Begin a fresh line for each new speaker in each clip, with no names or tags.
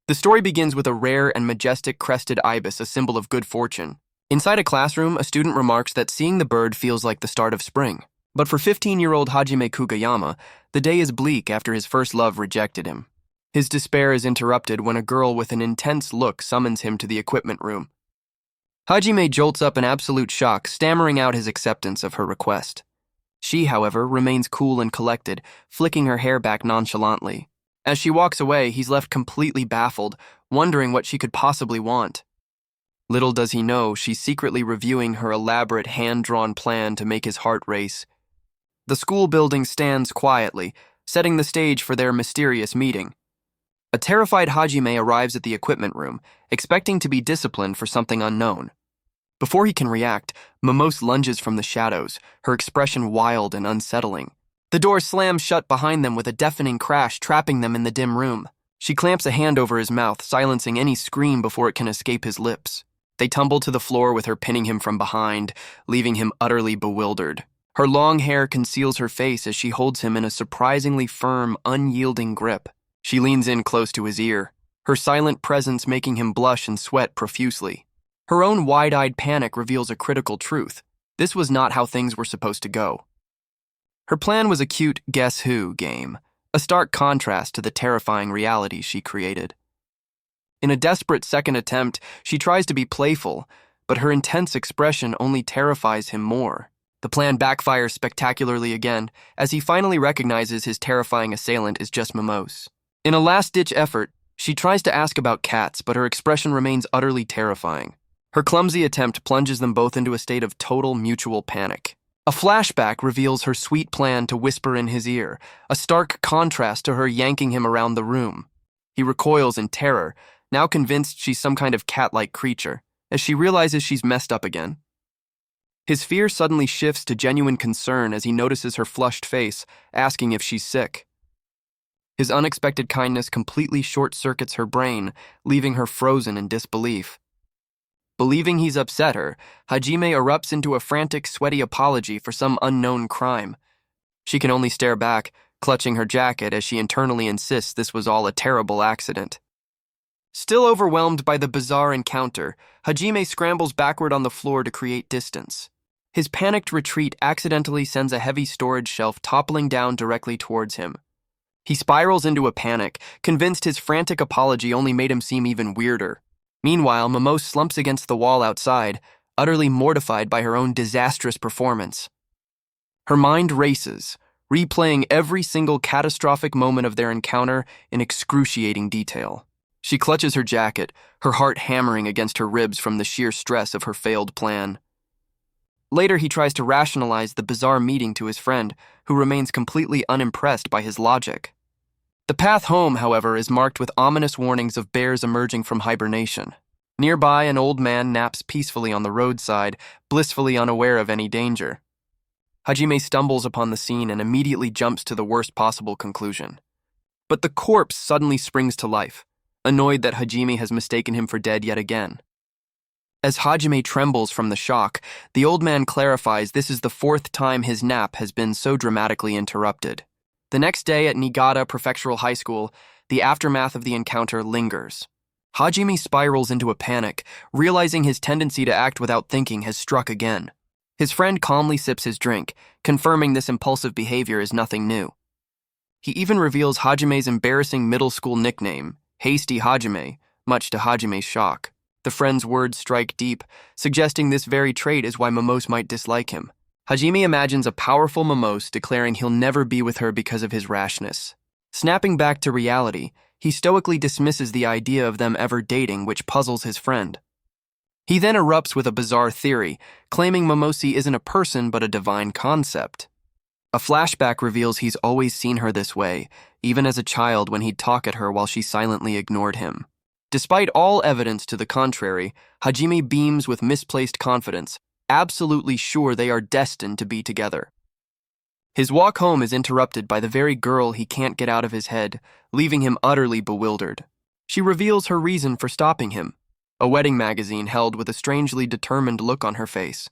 The story begins with a rare and majestic crested ibis, a symbol of good fortune. Inside a classroom, a student remarks that seeing the bird feels like the start of spring. But for 15-year-old Hajime Kugayama, the day is bleak after his first love rejected him. His despair is interrupted when a girl with an intense look summons him to the equipment room. Hajime jolts up in absolute shock, stammering out his acceptance of her request. She, however, remains cool and collected, flicking her hair back nonchalantly. As she walks away, he's left completely baffled, wondering what she could possibly want. Little does he know, she's secretly reviewing her elaborate hand-drawn plan to make his heart race. The school building stands quietly, setting the stage for their mysterious meeting. A terrified Hajime arrives at the equipment room, expecting to be disciplined for something unknown. Before he can react, Momose lunges from the shadows, her expression wild and unsettling. The door slams shut behind them with a deafening crash, trapping them in the dim room. She clamps a hand over his mouth, silencing any scream before it can escape his lips. They tumble to the floor with her pinning him from behind, leaving him utterly bewildered. Her long hair conceals her face as she holds him in a surprisingly firm, unyielding grip. She leans in close to his ear, her silent presence making him blush and sweat profusely. Her own wide-eyed panic reveals a critical truth. This was not how things were supposed to go. Her plan was a cute Guess Who game, a stark contrast to the terrifying reality she created. In a desperate second attempt, she tries to be playful, but her intense expression only terrifies him more. The plan backfires spectacularly again, as he finally recognizes his terrifying assailant is just Momose. In a last-ditch effort, she tries to ask about cats, but her expression remains utterly terrifying. Her clumsy attempt plunges them both into a state of total mutual panic. A flashback reveals her sweet plan to whisper in his ear, a stark contrast to her yanking him around the room. He recoils in terror, now convinced she's some kind of cat-like creature, as she realizes she's messed up again. His fear suddenly shifts to genuine concern as he notices her flushed face, asking if she's sick. His unexpected kindness completely short-circuits her brain, leaving her frozen in disbelief. Believing he's upset her, Hajime erupts into a frantic, sweaty apology for some unknown crime. She can only stare back, clutching her jacket as she internally insists this was all a terrible accident. Still overwhelmed by the bizarre encounter, Hajime scrambles backward on the floor to create distance. His panicked retreat accidentally sends a heavy storage shelf toppling down directly towards him. He spirals into a panic, convinced his frantic apology only made him seem even weirder. Meanwhile, Momose slumps against the wall outside, utterly mortified by her own disastrous performance. Her mind races, replaying every single catastrophic moment of their encounter in excruciating detail. She clutches her jacket, her heart hammering against her ribs from the sheer stress of her failed plan. Later, he tries to rationalize the bizarre meeting to his friend, who remains completely unimpressed by his logic. The path home, however, is marked with ominous warnings of bears emerging from hibernation. Nearby, an old man naps peacefully on the roadside, blissfully unaware of any danger. Hajime stumbles upon the scene and immediately jumps to the worst possible conclusion. But the corpse suddenly springs to life, annoyed that Hajime has mistaken him for dead yet again. As Hajime trembles from the shock, the old man clarifies this is the fourth time his nap has been so dramatically interrupted. The next day at Niigata Prefectural High School, the aftermath of the encounter lingers. Hajime spirals into a panic, realizing his tendency to act without thinking has struck again. His friend calmly sips his drink, confirming this impulsive behavior is nothing new. He even reveals Hajime's embarrassing middle school nickname, Hasty Hajime, much to Hajime's shock. The friend's words strike deep, suggesting this very trait is why Momose might dislike him. Hajime imagines a powerful Momose declaring he'll never be with her because of his rashness. Snapping back to reality, he stoically dismisses the idea of them ever dating, which puzzles his friend. He then erupts with a bizarre theory, claiming Momose isn't a person but a divine concept. A flashback reveals he's always seen her this way, even as a child when he'd talk at her while she silently ignored him. Despite all evidence to the contrary, Hajime beams with misplaced confidence, absolutely sure they are destined to be together. His walk home is interrupted by the very girl he can't get out of his head, leaving him utterly bewildered. She reveals her reason for stopping him, a wedding magazine held with a strangely determined look on her face.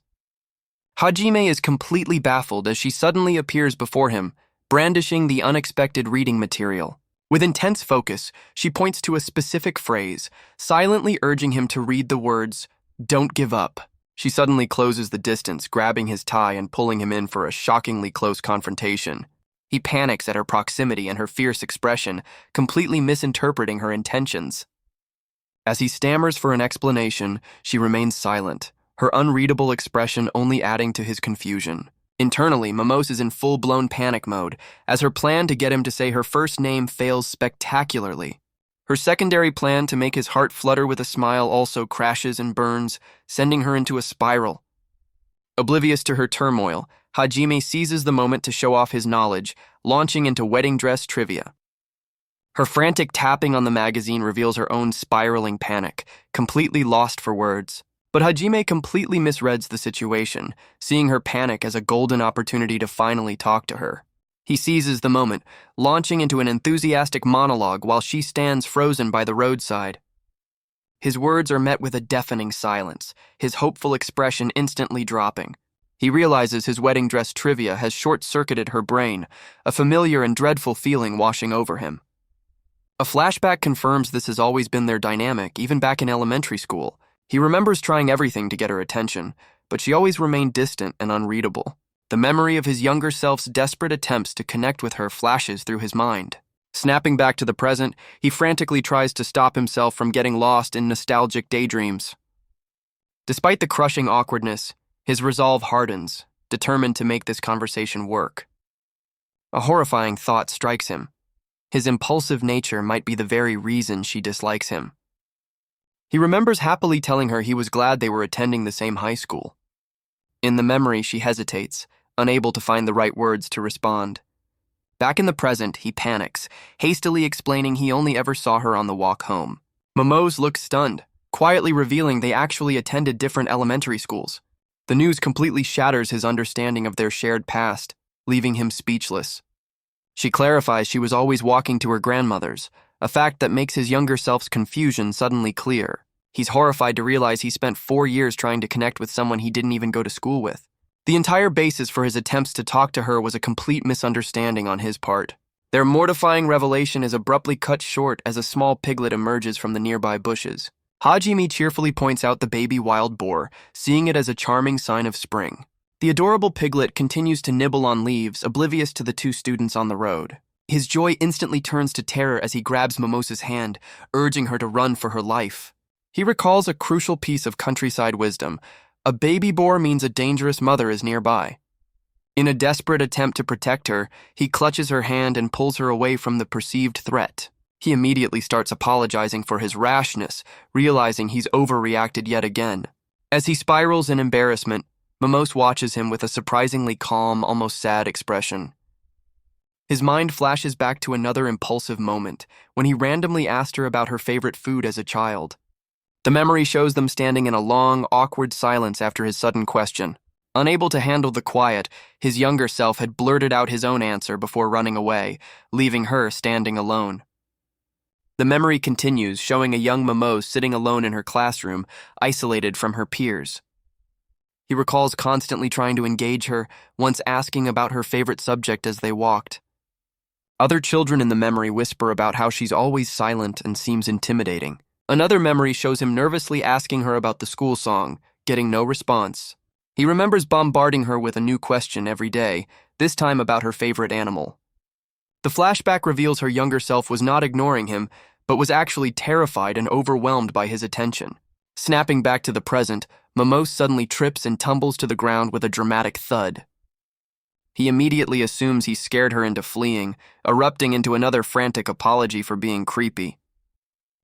Hajime is completely baffled as she suddenly appears before him, brandishing the unexpected reading material. With intense focus, she points to a specific phrase, silently urging him to read the words, "Don't give up." She suddenly closes the distance, grabbing his tie and pulling him in for a shockingly close confrontation. He panics at her proximity and her fierce expression, completely misinterpreting her intentions. As he stammers for an explanation, she remains silent, her unreadable expression only adding to his confusion. Internally, Momose is in full-blown panic mode, as her plan to get him to say her first name fails spectacularly. Her secondary plan to make his heart flutter with a smile also crashes and burns, sending her into a spiral. Oblivious to her turmoil, Hajime seizes the moment to show off his knowledge, launching into wedding dress trivia. Her frantic tapping on the magazine reveals her own spiraling panic, completely lost for words. But Hajime completely misreads the situation, seeing her panic as a golden opportunity to finally talk to her. He seizes the moment, launching into an enthusiastic monologue while she stands frozen by the roadside. His words are met with a deafening silence, his hopeful expression instantly dropping. He realizes his wedding dress trivia has short-circuited her brain, a familiar and dreadful feeling washing over him. A flashback confirms this has always been their dynamic, even back in elementary school. He remembers trying everything to get her attention, but she always remained distant and unreadable. The memory of his younger self's desperate attempts to connect with her flashes through his mind. Snapping back to the present, he frantically tries to stop himself from getting lost in nostalgic daydreams. Despite the crushing awkwardness, his resolve hardens, determined to make this conversation work. A horrifying thought strikes him. His impulsive nature might be the very reason she dislikes him. He remembers happily telling her he was glad they were attending the same high school. In the memory, she hesitates, unable to find the right words to respond. Back in the present, he panics, hastily explaining he only ever saw her on the walk home. Momose looks stunned, quietly revealing they actually attended different elementary schools. The news completely shatters his understanding of their shared past, leaving him speechless. She clarifies she was always walking to her grandmother's, a fact that makes his younger self's confusion suddenly clear. He's horrified to realize he spent 4 years trying to connect with someone he didn't even go to school with. The entire basis for his attempts to talk to her was a complete misunderstanding on his part. Their mortifying revelation is abruptly cut short as a small piglet emerges from the nearby bushes. Hajime cheerfully points out the baby wild boar, seeing it as a charming sign of spring. The adorable piglet continues to nibble on leaves, oblivious to the two students on the road. His joy instantly turns to terror as he grabs Momose's hand, urging her to run for her life. He recalls a crucial piece of countryside wisdom. A baby boar means a dangerous mother is nearby. In a desperate attempt to protect her, he clutches her hand and pulls her away from the perceived threat. He immediately starts apologizing for his rashness, realizing he's overreacted yet again. As he spirals in embarrassment, Momose watches him with a surprisingly calm, almost sad expression. His mind flashes back to another impulsive moment, when he randomly asked her about her favorite food as a child. The memory shows them standing in a long, awkward silence after his sudden question. Unable to handle the quiet, his younger self had blurted out his own answer before running away, leaving her standing alone. The memory continues, showing a young Momose sitting alone in her classroom, isolated from her peers. He recalls constantly trying to engage her, once asking about her favorite subject as they walked. Other children in the memory whisper about how she's always silent and seems intimidating. Another memory shows him nervously asking her about the school song, getting no response. He remembers bombarding her with a new question every day, this time about her favorite animal. The flashback reveals her younger self was not ignoring him, but was actually terrified and overwhelmed by his attention. Snapping back to the present, Momose suddenly trips and tumbles to the ground with a dramatic thud. He immediately assumes he scared her into fleeing, erupting into another frantic apology for being creepy.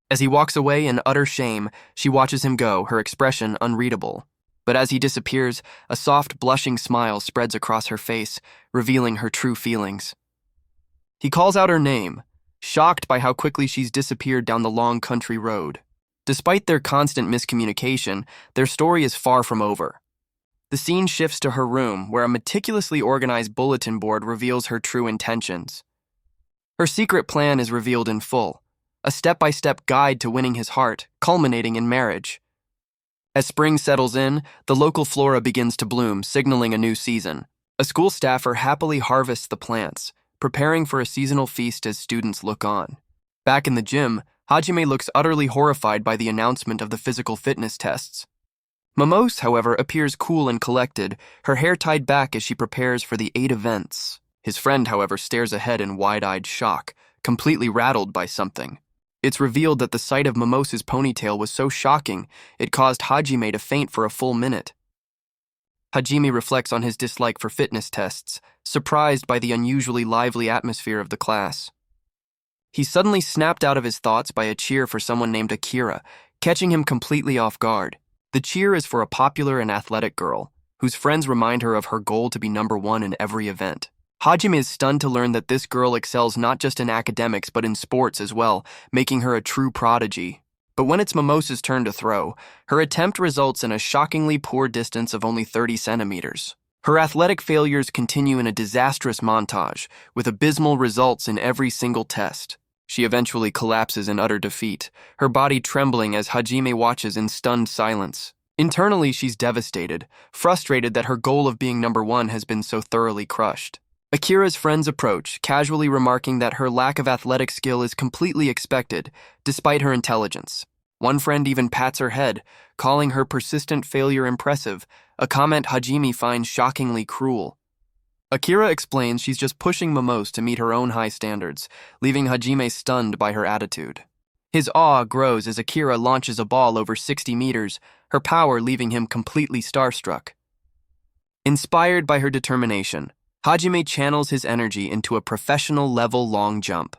As he walks away in utter shame, she watches him go, her expression unreadable. But as he disappears, a soft, blushing smile spreads across her face, revealing her true feelings. He calls out her name, shocked by how quickly she's disappeared down the long country road. Despite their constant miscommunication, their story is far from over. The scene shifts to her room, where a meticulously organized bulletin board reveals her true intentions. Her secret plan is revealed in full, a step-by-step guide to winning his heart, culminating in marriage. As spring settles in, the local flora begins to bloom, signaling a new season. A school staffer happily harvests the plants, preparing for a seasonal feast as students look on. Back in the gym, Hajime looks utterly horrified by the announcement of the physical fitness tests. Momose, however, appears cool and collected, her hair tied back as she prepares for the 8 events. His friend, however, stares ahead in wide-eyed shock, completely rattled by something. It's revealed that the sight of Momose's ponytail was so shocking, it caused Hajime to faint for a full minute. Hajime reflects on his dislike for fitness tests, surprised by the unusually lively atmosphere of the class. He's suddenly snapped out of his thoughts by a cheer for someone named Akira, catching him completely off guard. The cheer is for a popular and athletic girl, whose friends remind her of her goal to be number 1 in every event. Hajime is stunned to learn that this girl excels not just in academics but in sports as well, making her a true prodigy. But when it's Momose's turn to throw, her attempt results in a shockingly poor distance of only 30 centimeters. Her athletic failures continue in a disastrous montage, with abysmal results in every single test. She eventually collapses in utter defeat, her body trembling as Hajime watches in stunned silence. Internally, she's devastated, frustrated that her goal of being number 1 has been so thoroughly crushed. Akira's friends approach, casually remarking that her lack of athletic skill is completely expected, despite her intelligence. One friend even pats her head, calling her persistent failure impressive, a comment Hajime finds shockingly cruel. Akira explains she's just pushing Momose to meet her own high standards, leaving Hajime stunned by her attitude. His awe grows as Akira launches a ball over 60 meters, her power leaving him completely starstruck. Inspired by her determination, Hajime channels his energy into a professional-level long jump.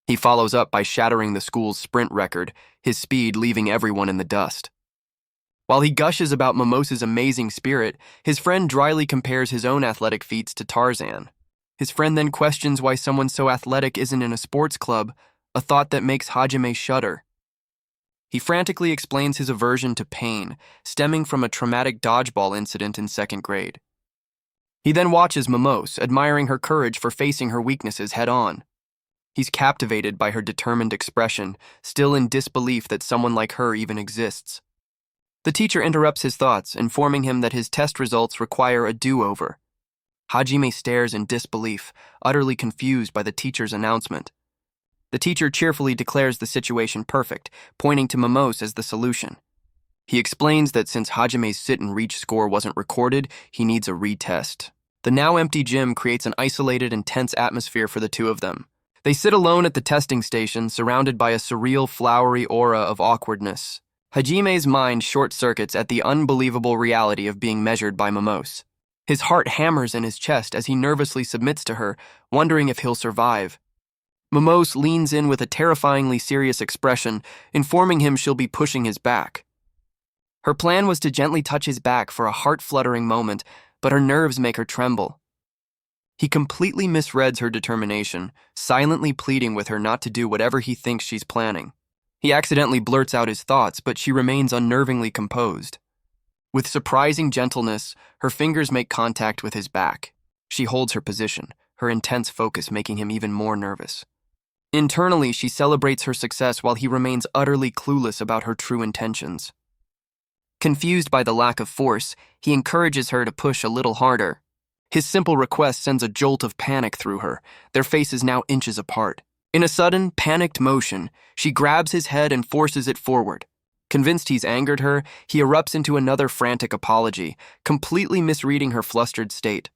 He follows up by shattering the school's sprint record, his speed leaving everyone in the dust. While he gushes about Momose's amazing spirit, his friend dryly compares his own athletic feats to Tarzan. His friend then questions why someone so athletic isn't in a sports club, a thought that makes Hajime shudder. He frantically explains his aversion to pain, stemming from a traumatic dodgeball incident in 2nd grade. He then watches Momose, admiring her courage for facing her weaknesses head-on. He's captivated by her determined expression, still in disbelief that someone like her even exists. The teacher interrupts his thoughts, informing him that his test results require a do-over. Hajime stares in disbelief, utterly confused by the teacher's announcement. The teacher cheerfully declares the situation perfect, pointing to Momose as the solution. He explains that since Hajime's sit-and-reach score wasn't recorded, he needs a retest. The now-empty gym creates an isolated and tense atmosphere for the two of them. They sit alone at the testing station, surrounded by a surreal, flowery aura of awkwardness. Hajime's mind short-circuits at the unbelievable reality of being measured by Momose. His heart hammers in his chest as he nervously submits to her, wondering if he'll survive. Momose leans in with a terrifyingly serious expression, informing him she'll be pushing his back. Her plan was to gently touch his back for a heart-fluttering moment, but her nerves make her tremble. He completely misreads her determination, silently pleading with her not to do whatever he thinks she's planning. He accidentally blurts out his thoughts, but she remains unnervingly composed. With surprising gentleness, her fingers make contact with his back. She holds her position, her intense focus making him even more nervous. Internally, she celebrates her success while he remains utterly clueless about her true intentions. Confused by the lack of force, he encourages her to push a little harder. His simple request sends a jolt of panic through her, their faces now inches apart. In a sudden, panicked motion, she grabs his head and forces it forward. Convinced he's angered her, he erupts into another frantic apology, completely misreading her flustered state.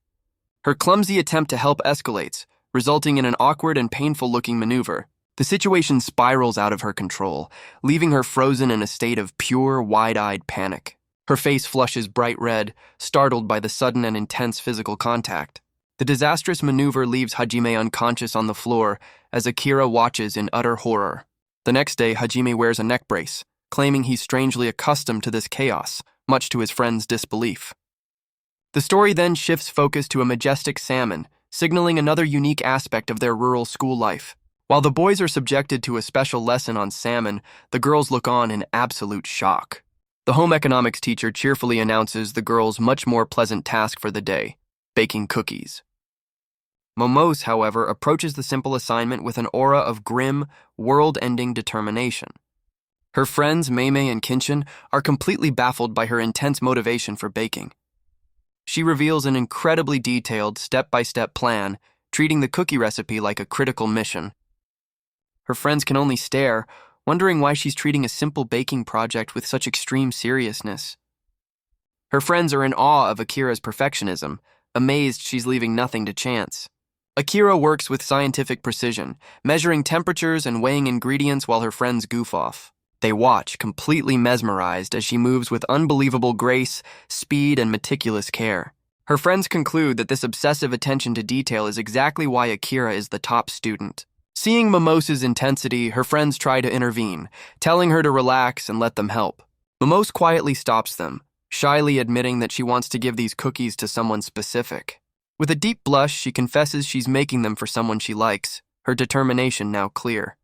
Her clumsy attempt to help escalates, resulting in an awkward and painful-looking maneuver. The situation spirals out of her control, leaving her frozen in a state of pure, wide-eyed panic. Her face flushes bright red, startled by the sudden and intense physical contact. The disastrous maneuver leaves Hajime unconscious on the floor as Akira watches in utter horror. The next day, Hajime wears a neck brace, claiming he's strangely accustomed to this chaos, much to his friend's disbelief. The story then shifts focus to a majestic salmon, signaling another unique aspect of their rural school life. While the boys are subjected to a special lesson on salmon, the girls look on in absolute shock. The home economics teacher cheerfully announces the girls' much more pleasant task for the day, baking cookies. Momose, however, approaches the simple assignment with an aura of grim, world-ending determination. Her friends, Meimei and Kinshin, are completely baffled by her intense motivation for baking. She reveals an incredibly detailed, step-by-step plan, treating the cookie recipe like a critical mission. Her friends can only stare, wondering why she's treating a simple baking project with such extreme seriousness. Her friends are in awe of Akira's perfectionism, amazed she's leaving nothing to chance. Akira works with scientific precision, measuring temperatures and weighing ingredients while her friends goof off. They watch, completely mesmerized, as she moves with unbelievable grace, speed, and meticulous care. Her friends conclude that this obsessive attention to detail is exactly why Akira is the top student. Seeing Momose's intensity, her friends try to intervene, telling her to relax and let them help. Momose quietly stops them, shyly admitting that she wants to give these cookies to someone specific. With a deep blush, she confesses she's making them for someone she likes, her determination now clear.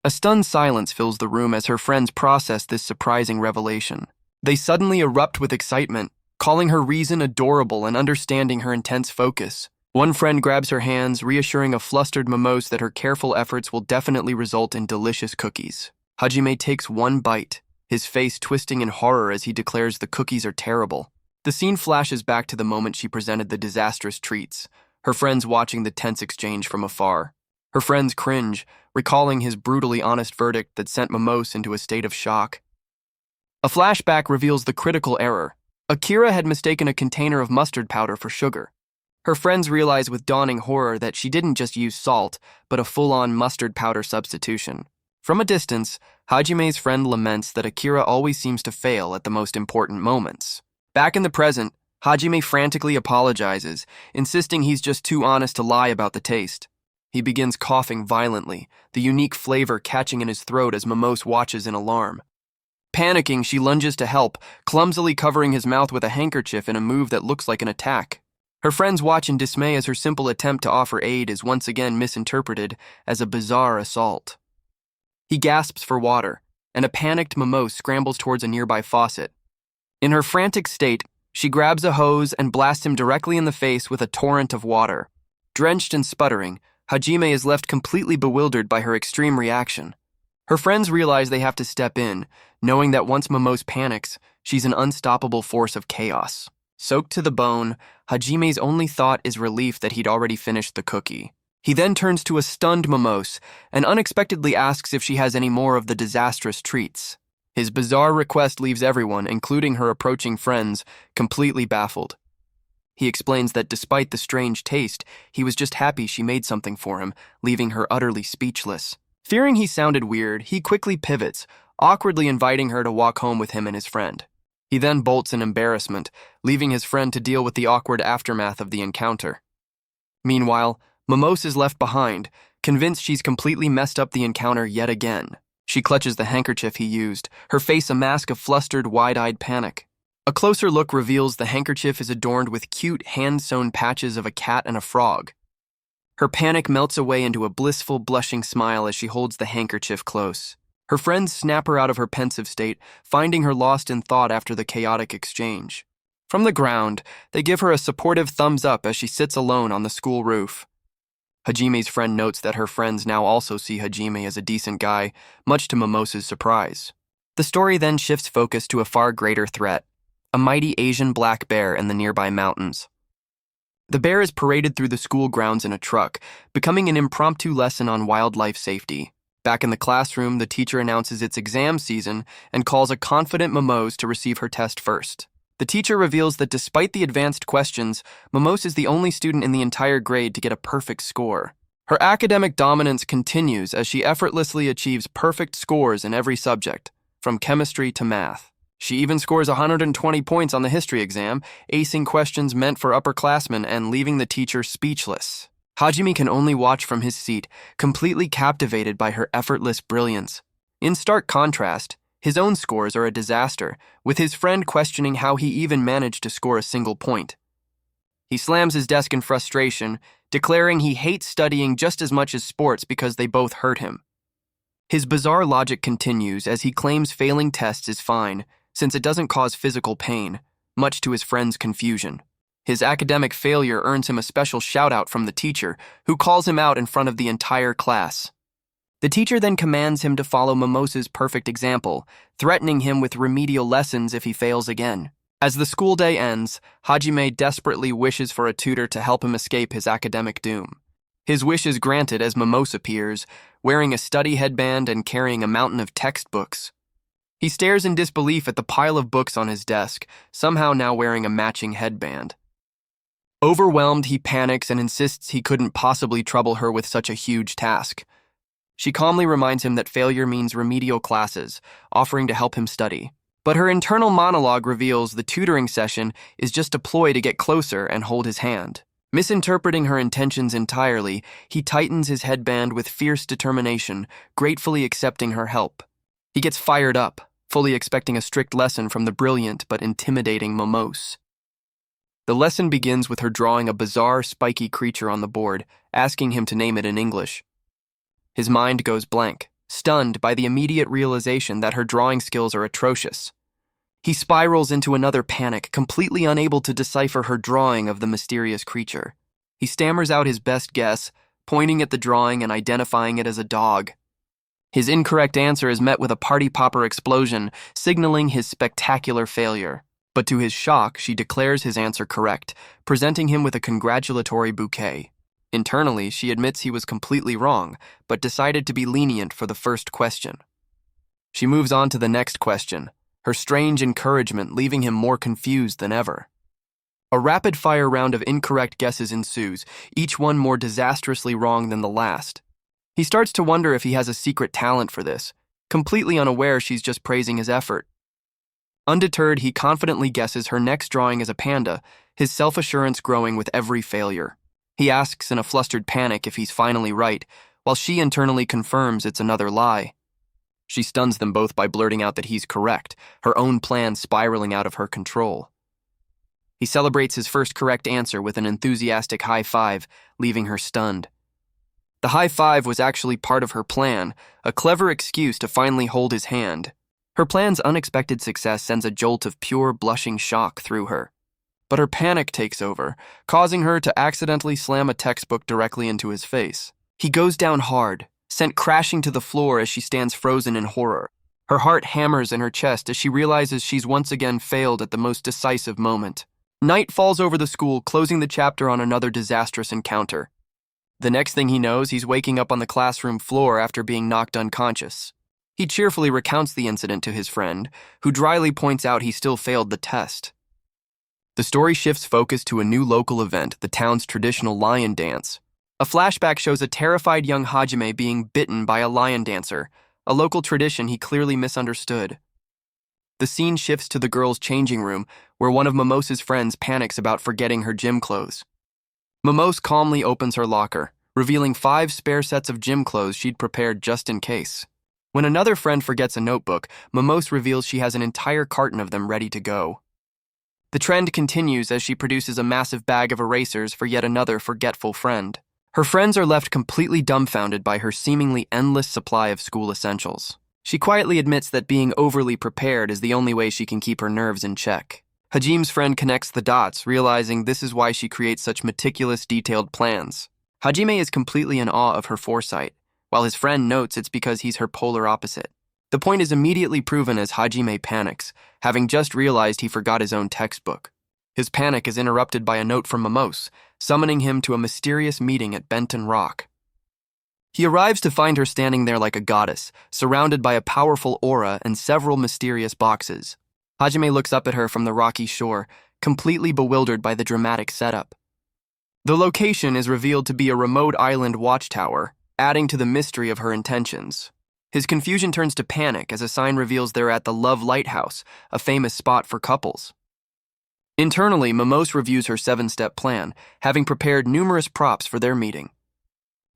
A stunned silence fills the room as her friends process this surprising revelation. They suddenly erupt with excitement, calling her reason adorable and understanding her intense focus. One friend grabs her hands, reassuring a flustered Momose that her careful efforts will definitely result in delicious cookies. Hajime takes one bite, his face twisting in horror as he declares the cookies are terrible. The scene flashes back to the moment she presented the disastrous treats, her friends watching the tense exchange from afar. Her friends cringe, recalling his brutally honest verdict that sent Momose into a state of shock. A flashback reveals the critical error. Akira had mistaken a container of mustard powder for sugar. Her friends realize with dawning horror that she didn't just use salt, but a full-on mustard powder substitution. From a distance, Hajime's friend laments that Akira always seems to fail at the most important moments. Back in the present, Hajime frantically apologizes, insisting he's just too honest to lie about the taste. He begins coughing violently, the unique flavor catching in his throat as Momose watches in alarm. Panicking, she lunges to help, clumsily covering his mouth with a handkerchief in a move that looks like an attack. Her friends watch in dismay as her simple attempt to offer aid is once again misinterpreted as a bizarre assault. He gasps for water, and a panicked Momose scrambles towards a nearby faucet. In her frantic state, she grabs a hose and blasts him directly in the face with a torrent of water. Drenched and sputtering, Hajime is left completely bewildered by her extreme reaction. Her friends realize they have to step in, knowing that once Momose panics, she's an unstoppable force of chaos. Soaked to the bone, Hajime's only thought is relief that he'd already finished the cookie. He then turns to a stunned Momose and unexpectedly asks if she has any more of the disastrous treats. His bizarre request leaves everyone, including her approaching friends, completely baffled. He explains that despite the strange taste, he was just happy she made something for him, leaving her utterly speechless. Fearing he sounded weird, he quickly pivots, awkwardly inviting her to walk home with him and his friend. He then bolts in embarrassment, leaving his friend to deal with the awkward aftermath of the encounter. Meanwhile, Momose is left behind, convinced she's completely messed up the encounter yet again. She clutches the handkerchief he used, her face a mask of flustered, wide-eyed panic. A closer look reveals the handkerchief is adorned with cute, hand-sewn patches of a cat and a frog. Her panic melts away into a blissful, blushing smile as she holds the handkerchief close. Her friends snap her out of her pensive state, finding her lost in thought after the chaotic exchange. From the ground, they give her a supportive thumbs up as she sits alone on the school roof. Hajime's friend notes that her friends now also see Hajime as a decent guy, much to Momose's surprise. The story then shifts focus to a far greater threat, a mighty Asian black bear in the nearby mountains. The bear is paraded through the school grounds in a truck, becoming an impromptu lesson on wildlife safety. Back in the classroom, the teacher announces it's exam season and calls a confident Momose to receive her test first. The teacher reveals that despite the advanced questions, Momose is the only student in the entire grade to get a perfect score. Her academic dominance continues as she effortlessly achieves perfect scores in every subject, from chemistry to math. She even scores 120 points on the history exam, acing questions meant for upperclassmen and leaving the teacher speechless. Hajime can only watch from his seat, completely captivated by her effortless brilliance. In stark contrast, his own scores are a disaster, with his friend questioning how he even managed to score a single point. He slams his desk in frustration, declaring he hates studying just as much as sports because they both hurt him. His bizarre logic continues as he claims failing tests is fine, since it doesn't cause physical pain, much to his friend's confusion. His academic failure earns him a special shout-out from the teacher, who calls him out in front of the entire class. The teacher then commands him to follow Momose's perfect example, threatening him with remedial lessons if he fails again. As the school day ends, Hajime desperately wishes for a tutor to help him escape his academic doom. His wish is granted as Momose appears, wearing a study headband and carrying a mountain of textbooks. He stares in disbelief at the pile of books on his desk, somehow now wearing a matching headband. Overwhelmed, he panics and insists he couldn't possibly trouble her with such a huge task. She calmly reminds him that failure means remedial classes, offering to help him study. But her internal monologue reveals the tutoring session is just a ploy to get closer and hold his hand. Misinterpreting her intentions entirely, he tightens his headband with fierce determination, gratefully accepting her help. He gets fired up, fully expecting a strict lesson from the brilliant but intimidating Momose. The lesson begins with her drawing a bizarre, spiky creature on the board, asking him to name it in English. His mind goes blank, stunned by the immediate realization that her drawing skills are atrocious. He spirals into another panic, completely unable to decipher her drawing of the mysterious creature. He stammers out his best guess, pointing at the drawing and identifying it as a dog. His incorrect answer is met with a party popper explosion, signaling his spectacular failure. But to his shock, she declares his answer correct, presenting him with a congratulatory bouquet. Internally, she admits he was completely wrong, but decided to be lenient for the first question. She moves on to the next question, her strange encouragement leaving him more confused than ever. A rapid-fire round of incorrect guesses ensues, each one more disastrously wrong than the last. He starts to wonder if he has a secret talent for this, completely unaware she's just praising his effort. Undeterred, he confidently guesses her next drawing is a panda, his self-assurance growing with every failure. He asks in a flustered panic if he's finally right, while she internally confirms it's another lie. She stuns them both by blurting out that he's correct, her own plan spiraling out of her control. He celebrates his first correct answer with an enthusiastic high five, leaving her stunned. The high five was actually part of her plan, a clever excuse to finally hold his hand. Her plan's unexpected success sends a jolt of pure, blushing shock through her. But her panic takes over, causing her to accidentally slam a textbook directly into his face. He goes down hard, sent crashing to the floor as she stands frozen in horror. Her heart hammers in her chest as she realizes she's once again failed at the most decisive moment. Night falls over the school, closing the chapter on another disastrous encounter. The next thing he knows, he's waking up on the classroom floor after being knocked unconscious. He cheerfully recounts the incident to his friend, who dryly points out he still failed the test. The story shifts focus to a new local event, the town's traditional lion dance. A flashback shows a terrified young Hajime being bitten by a lion dancer, a local tradition he clearly misunderstood. The scene shifts to the girl's changing room, where one of Momose's friends panics about forgetting her gym clothes. Momose calmly opens her locker, revealing 5 spare sets of gym clothes she'd prepared just in case. When another friend forgets a notebook, Momose reveals she has an entire carton of them ready to go. The trend continues as she produces a massive bag of erasers for yet another forgetful friend. Her friends are left completely dumbfounded by her seemingly endless supply of school essentials. She quietly admits that being overly prepared is the only way she can keep her nerves in check. Hajime's friend connects the dots, realizing this is why she creates such meticulous, detailed plans. Hajime is completely in awe of her foresight, while his friend notes it's because he's her polar opposite. The point is immediately proven as Hajime panics, having just realized he forgot his own textbook. His panic is interrupted by a note from Momose, summoning him to a mysterious meeting at Benton Rock. He arrives to find her standing there like a goddess, surrounded by a powerful aura and several mysterious boxes. Hajime looks up at her from the rocky shore, completely bewildered by the dramatic setup. The location is revealed to be a remote island watchtower, adding to the mystery of her intentions. His confusion turns to panic as a sign reveals they're at the Love Lighthouse, a famous spot for couples. Internally, Momose reviews her 7-step plan, having prepared numerous props for their meeting.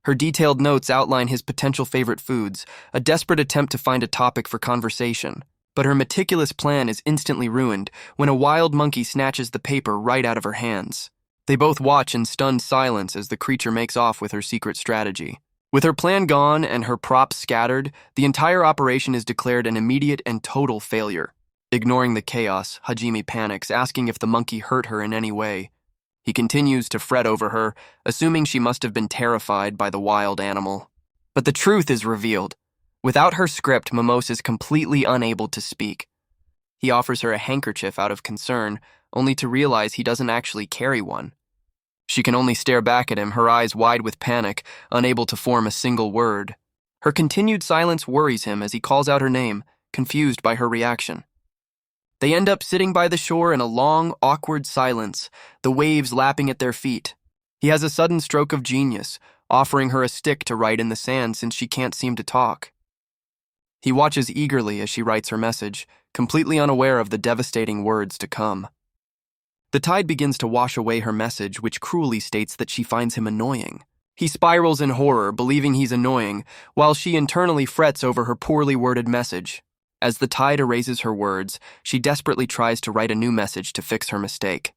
Her detailed notes outline his potential favorite foods, a desperate attempt to find a topic for conversation. But her meticulous plan is instantly ruined when a wild monkey snatches the paper right out of her hands. They both watch in stunned silence as the creature makes off with her secret strategy. With her plan gone and her props scattered, the entire operation is declared an immediate and total failure. Ignoring the chaos, Hajime panics, asking if the monkey hurt her in any way. He continues to fret over her, assuming she must have been terrified by the wild animal. But the truth is revealed. Without her script, Momose is completely unable to speak. He offers her a handkerchief out of concern, only to realize he doesn't actually carry one. She can only stare back at him, her eyes wide with panic, unable to form a single word. Her continued silence worries him as he calls out her name, confused by her reaction. They end up sitting by the shore in a long, awkward silence, the waves lapping at their feet. He has a sudden stroke of genius, offering her a stick to write in the sand since she can't seem to talk. He watches eagerly as she writes her message, completely unaware of the devastating words to come. The tide begins to wash away her message, which cruelly states that she finds him annoying. He spirals in horror, believing he's annoying, while she internally frets over her poorly worded message. As the tide erases her words, she desperately tries to write a new message to fix her mistake.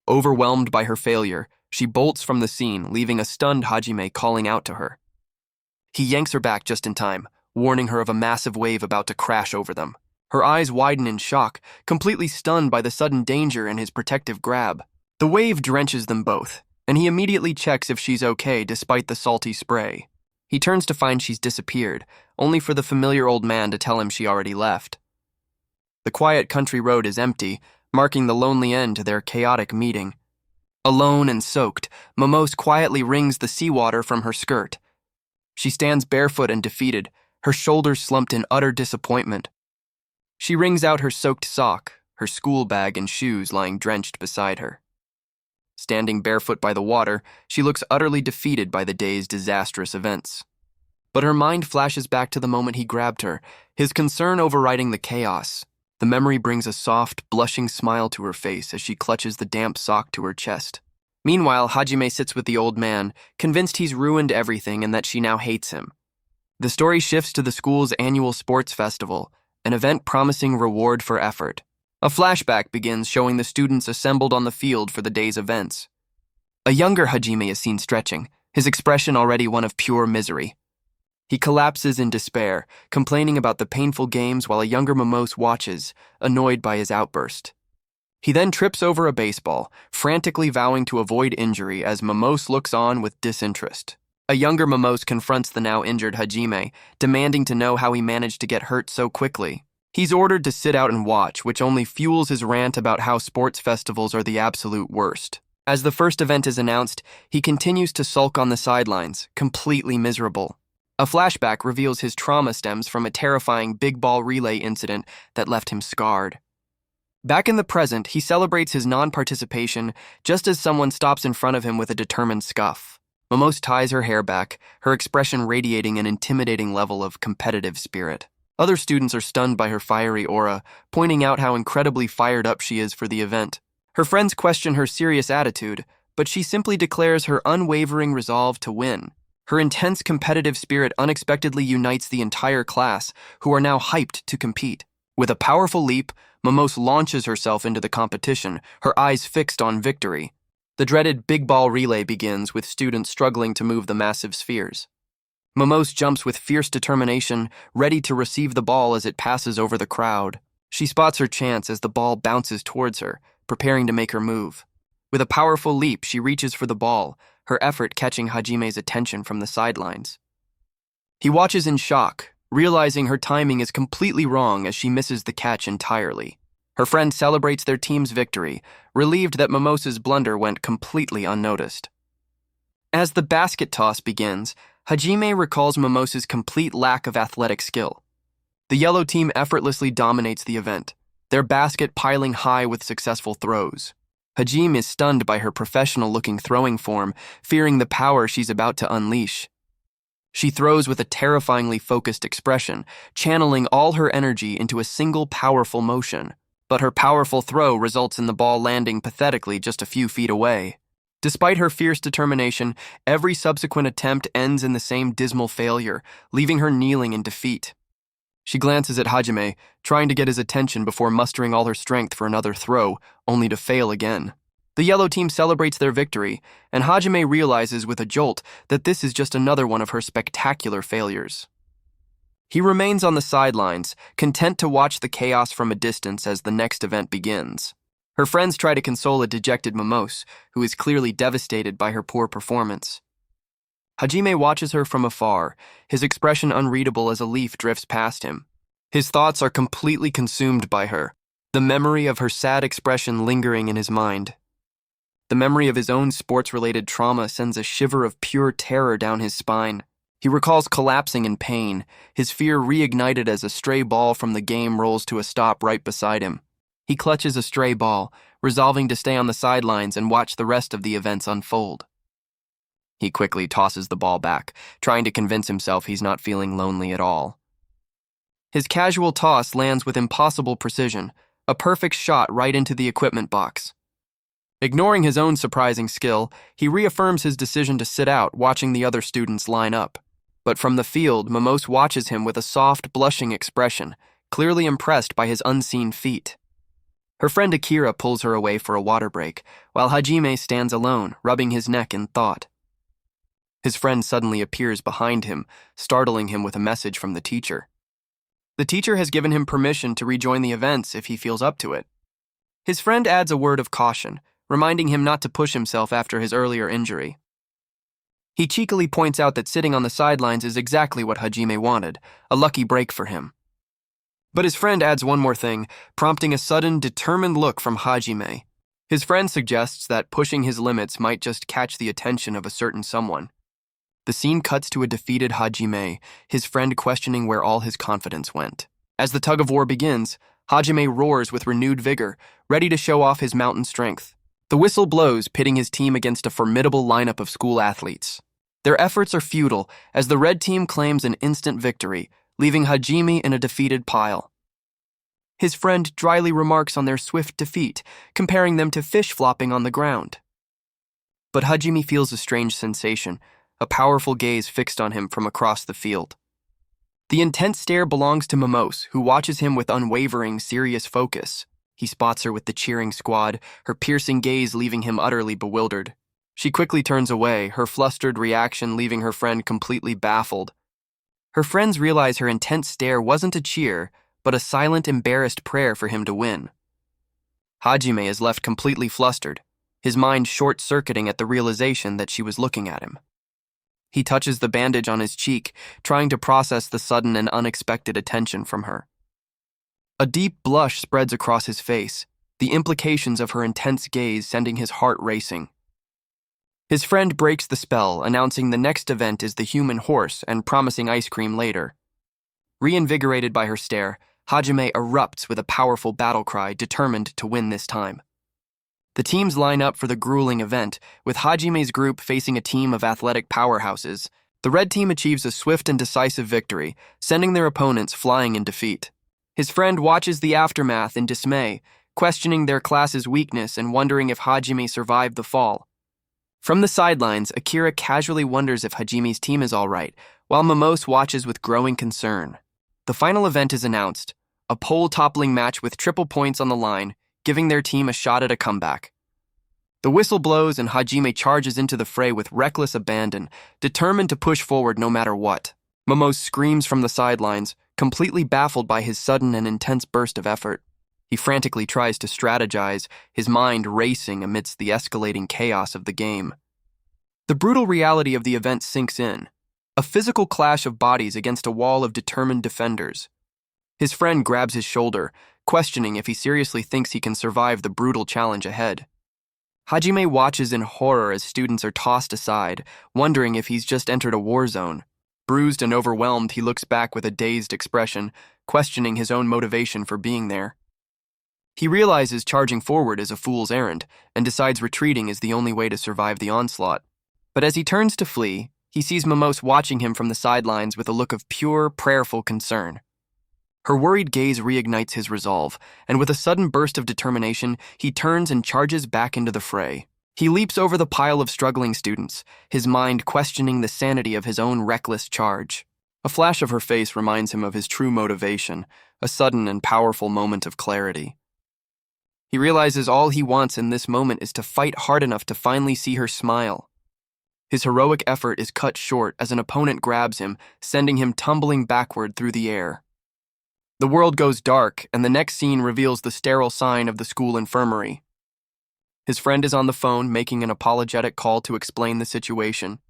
Overwhelmed by her failure, she bolts from the scene, leaving a stunned Hajime calling out to her. He yanks her back just in time, warning her of a massive wave about to crash over them. Her eyes widen in shock, completely stunned by the sudden danger and his protective grab. The wave drenches them both, and he immediately checks if she's okay despite the salty spray. He turns to find she's disappeared, only for the familiar old man to tell him she already left. The quiet country road is empty, marking the lonely end to their chaotic meeting. Alone and soaked, Momose quietly wrings the seawater from her skirt. She stands barefoot and defeated, her shoulders slumped in utter disappointment. She wrings out her soaked sock, her school bag and shoes lying drenched beside her. Standing barefoot by the water, she looks utterly defeated by the day's disastrous events. But her mind flashes back to the moment he grabbed her, his concern overriding the chaos. The memory brings a soft, blushing smile to her face as she clutches the damp sock to her chest. Meanwhile, Hajime sits with the old man, convinced he's ruined everything and that she now hates him. The story shifts to the school's annual sports festival, an event promising reward for effort. A flashback begins showing the students assembled on the field for the day's events. A younger Hajime is seen stretching, his expression already one of pure misery. He collapses in despair, complaining about the painful games while a younger Momose watches, annoyed by his outburst. He then trips over a baseball, frantically vowing to avoid injury as Momose looks on with disinterest. A younger Momose confronts the now injured Hajime, demanding to know how he managed to get hurt so quickly. He's ordered to sit out and watch, which only fuels his rant about how sports festivals are the absolute worst. As the first event is announced, he continues to sulk on the sidelines, completely miserable. A flashback reveals his trauma stems from a terrifying big ball relay incident that left him scarred. Back in the present, he celebrates his non-participation just as someone stops in front of him with a determined scuff. Momose ties her hair back, her expression radiating an intimidating level of competitive spirit. Other students are stunned by her fiery aura, pointing out how incredibly fired up she is for the event. Her friends question her serious attitude, but she simply declares her unwavering resolve to win. Her intense competitive spirit unexpectedly unites the entire class, who are now hyped to compete. With a powerful leap, Momose launches herself into the competition, her eyes fixed on victory. The dreaded big ball relay begins with students struggling to move the massive spheres. Momose jumps with fierce determination, ready to receive the ball as it passes over the crowd. She spots her chance as the ball bounces towards her, preparing to make her move. With a powerful leap, she reaches for the ball, her effort catching Hajime's attention from the sidelines. He watches in shock, realizing her timing is completely wrong as she misses the catch entirely. Her friend celebrates their team's victory, relieved that Momose's blunder went completely unnoticed. As the basket toss begins, Hajime recalls Momose's complete lack of athletic skill. The yellow team effortlessly dominates the event, their basket piling high with successful throws. Hajime is stunned by her professional-looking throwing form, fearing the power she's about to unleash. She throws with a terrifyingly focused expression, channeling all her energy into a single powerful motion. But her powerful throw results in the ball landing pathetically just a few feet away. Despite her fierce determination, every subsequent attempt ends in the same dismal failure, leaving her kneeling in defeat. She glances at Hajime, trying to get his attention before mustering all her strength for another throw, only to fail again. The yellow team celebrates their victory, and Hajime realizes with a jolt that this is just another one of her spectacular failures. He remains on the sidelines, content to watch the chaos from a distance as the next event begins. Her friends try to console a dejected Momose, who is clearly devastated by her poor performance. Hajime watches her from afar, his expression unreadable as a leaf drifts past him. His thoughts are completely consumed by her, the memory of her sad expression lingering in his mind. The memory of his own sports-related trauma sends a shiver of pure terror down his spine. He recalls collapsing in pain, his fear reignited as a stray ball from the game rolls to a stop right beside him. He clutches a stray ball, resolving to stay on the sidelines and watch the rest of the events unfold. He quickly tosses the ball back, trying to convince himself he's not feeling lonely at all. His casual toss lands with impossible precision, a perfect shot right into the equipment box. Ignoring his own surprising skill, he reaffirms his decision to sit out, watching the other students line up. But from the field, Momose watches him with a soft, blushing expression, clearly impressed by his unseen feat. Her friend Akira pulls her away for a water break, while Hajime stands alone, rubbing his neck in thought. His friend suddenly appears behind him, startling him with a message from the teacher. The teacher has given him permission to rejoin the events if he feels up to it. His friend adds a word of caution, reminding him not to push himself after his earlier injury. He cheekily points out that sitting on the sidelines is exactly what Hajime wanted, a lucky break for him. But his friend adds one more thing, prompting a sudden, determined look from Hajime. His friend suggests that pushing his limits might just catch the attention of a certain someone. The scene cuts to a defeated Hajime, his friend questioning where all his confidence went. As the tug-of-war begins, Hajime roars with renewed vigor, ready to show off his mountain strength. The whistle blows, pitting his team against a formidable lineup of school athletes. Their efforts are futile, as the red team claims an instant victory, leaving Hajime in a defeated pile. His friend dryly remarks on their swift defeat, comparing them to fish flopping on the ground. But Hajime feels a strange sensation, a powerful gaze fixed on him from across the field. The intense stare belongs to Momose, who watches him with unwavering, serious focus. He spots her with the cheering squad, her piercing gaze leaving him utterly bewildered. She quickly turns away, her flustered reaction leaving her friend completely baffled. Her friends realize her intense stare wasn't a cheer, but a silent, embarrassed prayer for him to win. Hajime is left completely flustered, his mind short-circuiting at the realization that she was looking at him. He touches the bandage on his cheek, trying to process the sudden and unexpected attention from her. A deep blush spreads across his face, the implications of her intense gaze sending his heart racing. His friend breaks the spell, announcing the next event is the human horse and promising ice cream later. Reinvigorated by her stare, Hajime erupts with a powerful battle cry, determined to win this time. The teams line up for the grueling event, with Hajime's group facing a team of athletic powerhouses. The red team achieves a swift and decisive victory, sending their opponents flying in defeat. His friend watches the aftermath in dismay, questioning their class's weakness and wondering if Hajime survived the fall. From the sidelines, Akira casually wonders if Hajime's team is all right, while Momose watches with growing concern. The final event is announced, a pole-toppling match with triple points on the line, giving their team a shot at a comeback. The whistle blows and Hajime charges into the fray with reckless abandon, determined to push forward no matter what. Momose screams from the sidelines, completely baffled by his sudden and intense burst of effort. He frantically tries to strategize, his mind racing amidst the escalating chaos of the game. The brutal reality of the event sinks in, a physical clash of bodies against a wall of determined defenders. His friend grabs his shoulder, questioning if he seriously thinks he can survive the brutal challenge ahead. Hajime watches in horror as students are tossed aside, wondering if he's just entered a war zone. Bruised and overwhelmed, he looks back with a dazed expression, questioning his own motivation for being there. He realizes charging forward is a fool's errand, and decides retreating is the only way to survive the onslaught. But as he turns to flee, he sees Momose watching him from the sidelines with a look of pure, prayerful concern. Her worried gaze reignites his resolve, and with a sudden burst of determination, he turns and charges back into the fray. He leaps over the pile of struggling students, his mind questioning the sanity of his own reckless charge. A flash of her face reminds him of his true motivation, a sudden and powerful moment of clarity. He realizes all he wants in this moment is to fight hard enough to finally see her smile. His heroic effort is cut short as an opponent grabs him, sending him tumbling backward through the air. The world goes dark, and the next scene reveals the sterile sign of the school infirmary. His friend is on the phone, making an apologetic call to explain the situation.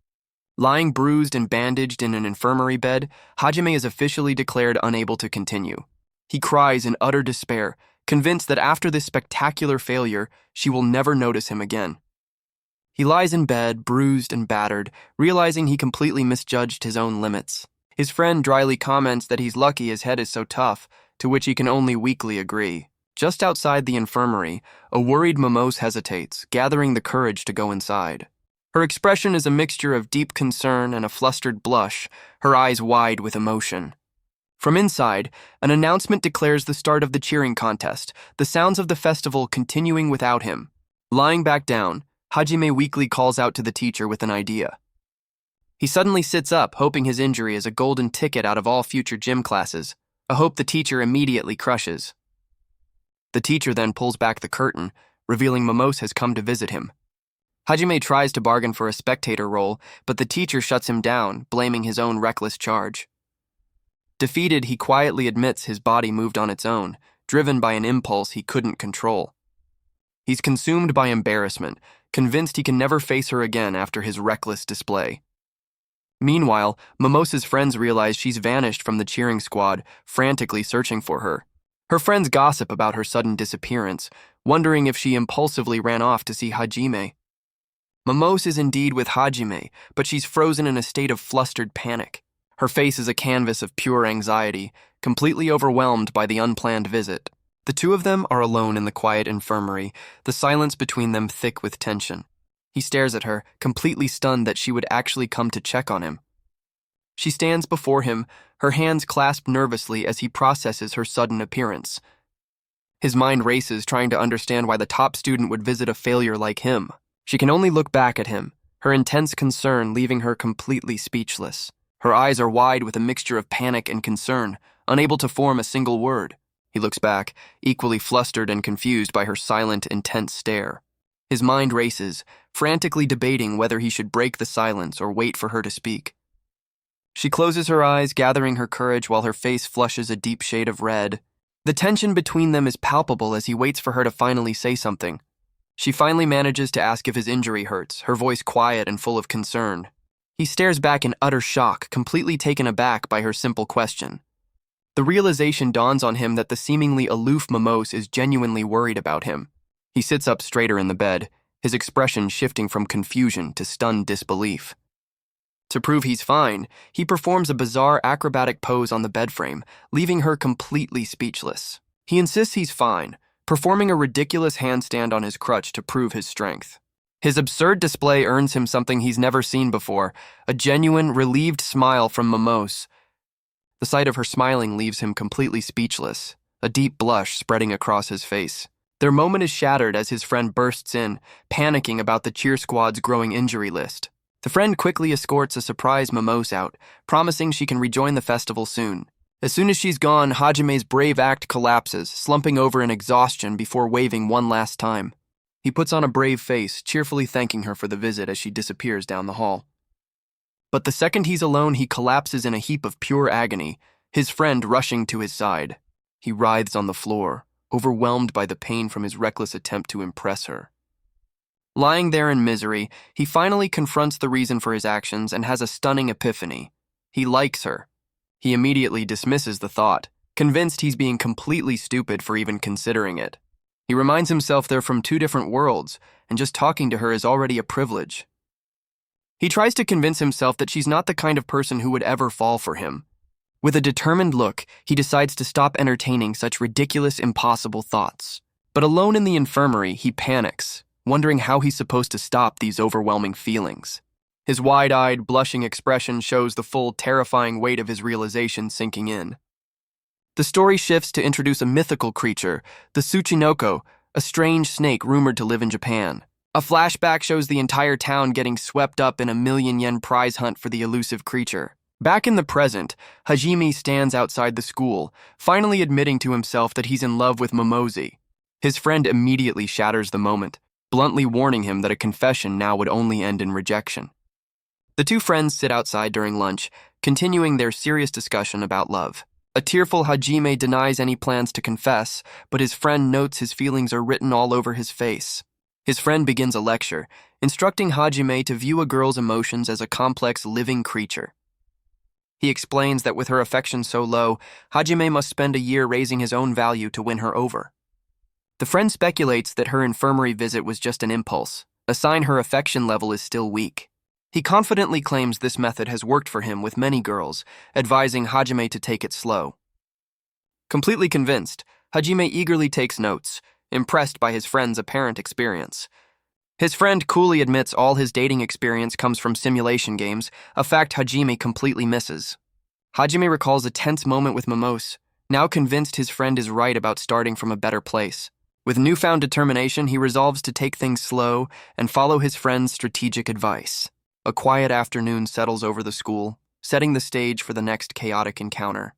Lying bruised and bandaged in an infirmary bed, Hajime is officially declared unable to continue. He cries in utter despair, convinced that after this spectacular failure, she will never notice him again. He lies in bed, bruised and battered, realizing he completely misjudged his own limits. His friend dryly comments that he's lucky his head is so tough, to which he can only weakly agree. Just outside the infirmary, a worried Momose hesitates, gathering the courage to go inside. Her expression is a mixture of deep concern and a flustered blush, her eyes wide with emotion. From inside, an announcement declares the start of the cheering contest, the sounds of the festival continuing without him. Lying back down, Hajime weakly calls out to the teacher with an idea. He suddenly sits up, hoping his injury is a golden ticket out of all future gym classes, a hope the teacher immediately crushes. The teacher then pulls back the curtain, revealing Momose has come to visit him. Hajime tries to bargain for a spectator role, but the teacher shuts him down, blaming his own reckless charge. Defeated, he quietly admits his body moved on its own, driven by an impulse he couldn't control. He's consumed by embarrassment, convinced he can never face her again after his reckless display. Meanwhile, Momose's friends realize she's vanished from the cheering squad, frantically searching for her. Her friends gossip about her sudden disappearance, wondering if she impulsively ran off to see Hajime. Momose is indeed with Hajime, but she's frozen in a state of flustered panic. Her face is a canvas of pure anxiety, completely overwhelmed by the unplanned visit. The two of them are alone in the quiet infirmary, the silence between them thick with tension. He stares at her, completely stunned that she would actually come to check on him. She stands before him, her hands clasped nervously as he processes her sudden appearance. His mind races, trying to understand why the top student would visit a failure like him. She can only look back at him, her intense concern leaving her completely speechless. Her eyes are wide with a mixture of panic and concern, unable to form a single word. He looks back, equally flustered and confused by her silent, intense stare. His mind races, frantically debating whether he should break the silence or wait for her to speak. She closes her eyes, gathering her courage while her face flushes a deep shade of red. The tension between them is palpable as he waits for her to finally say something. She finally manages to ask if his injury hurts, her voice quiet and full of concern. He stares back in utter shock, completely taken aback by her simple question. The realization dawns on him that the seemingly aloof Momose is genuinely worried about him. He sits up straighter in the bed, his expression shifting from confusion to stunned disbelief. To prove he's fine, he performs a bizarre acrobatic pose on the bedframe, leaving her completely speechless. He insists he's fine, performing a ridiculous handstand on his crutch to prove his strength. His absurd display earns him something he's never seen before, a genuine, relieved smile from Momose. The sight of her smiling leaves him completely speechless, a deep blush spreading across his face. Their moment is shattered as his friend bursts in, panicking about the cheer squad's growing injury list. The friend quickly escorts a surprise Momose out, promising she can rejoin the festival soon. As soon as she's gone, Hajime's brave act collapses, slumping over in exhaustion before waving one last time. He puts on a brave face, cheerfully thanking her for the visit as she disappears down the hall. But the second he's alone, he collapses in a heap of pure agony, his friend rushing to his side. He writhes on the floor, overwhelmed by the pain from his reckless attempt to impress her. Lying there in misery, he finally confronts the reason for his actions and has a stunning epiphany. He likes her. He immediately dismisses the thought, convinced he's being completely stupid for even considering it. He reminds himself they're from two different worlds, and just talking to her is already a privilege. He tries to convince himself that she's not the kind of person who would ever fall for him. With a determined look, he decides to stop entertaining such ridiculous, impossible thoughts. But alone in the infirmary, he panics, wondering how he's supposed to stop these overwhelming feelings. His wide-eyed, blushing expression shows the full, terrifying weight of his realization sinking in. The story shifts to introduce a mythical creature, the Tsuchinoko, a strange snake rumored to live in Japan. A flashback shows the entire town getting swept up in a million-yen prize hunt for the elusive creature. Back in the present, Hajime stands outside the school, finally admitting to himself that he's in love with Momose. His friend immediately shatters the moment, bluntly warning him that a confession now would only end in rejection. The two friends sit outside during lunch, continuing their serious discussion about love. A tearful Hajime denies any plans to confess, but his friend notes his feelings are written all over his face. His friend begins a lecture, instructing Hajime to view a girl's emotions as a complex living creature. He explains that with her affection so low, Hajime must spend a year raising his own value to win her over. The friend speculates that her infirmary visit was just an impulse, a sign her affection level is still weak. He confidently claims this method has worked for him with many girls, advising Hajime to take it slow. Completely convinced, Hajime eagerly takes notes, impressed by his friend's apparent experience. His friend coolly admits all his dating experience comes from simulation games, a fact Hajime completely misses. Hajime recalls a tense moment with Momose, now convinced his friend is right about starting from a better place. With newfound determination, he resolves to take things slow and follow his friend's strategic advice. A quiet afternoon settles over the school, setting the stage for the next chaotic encounter.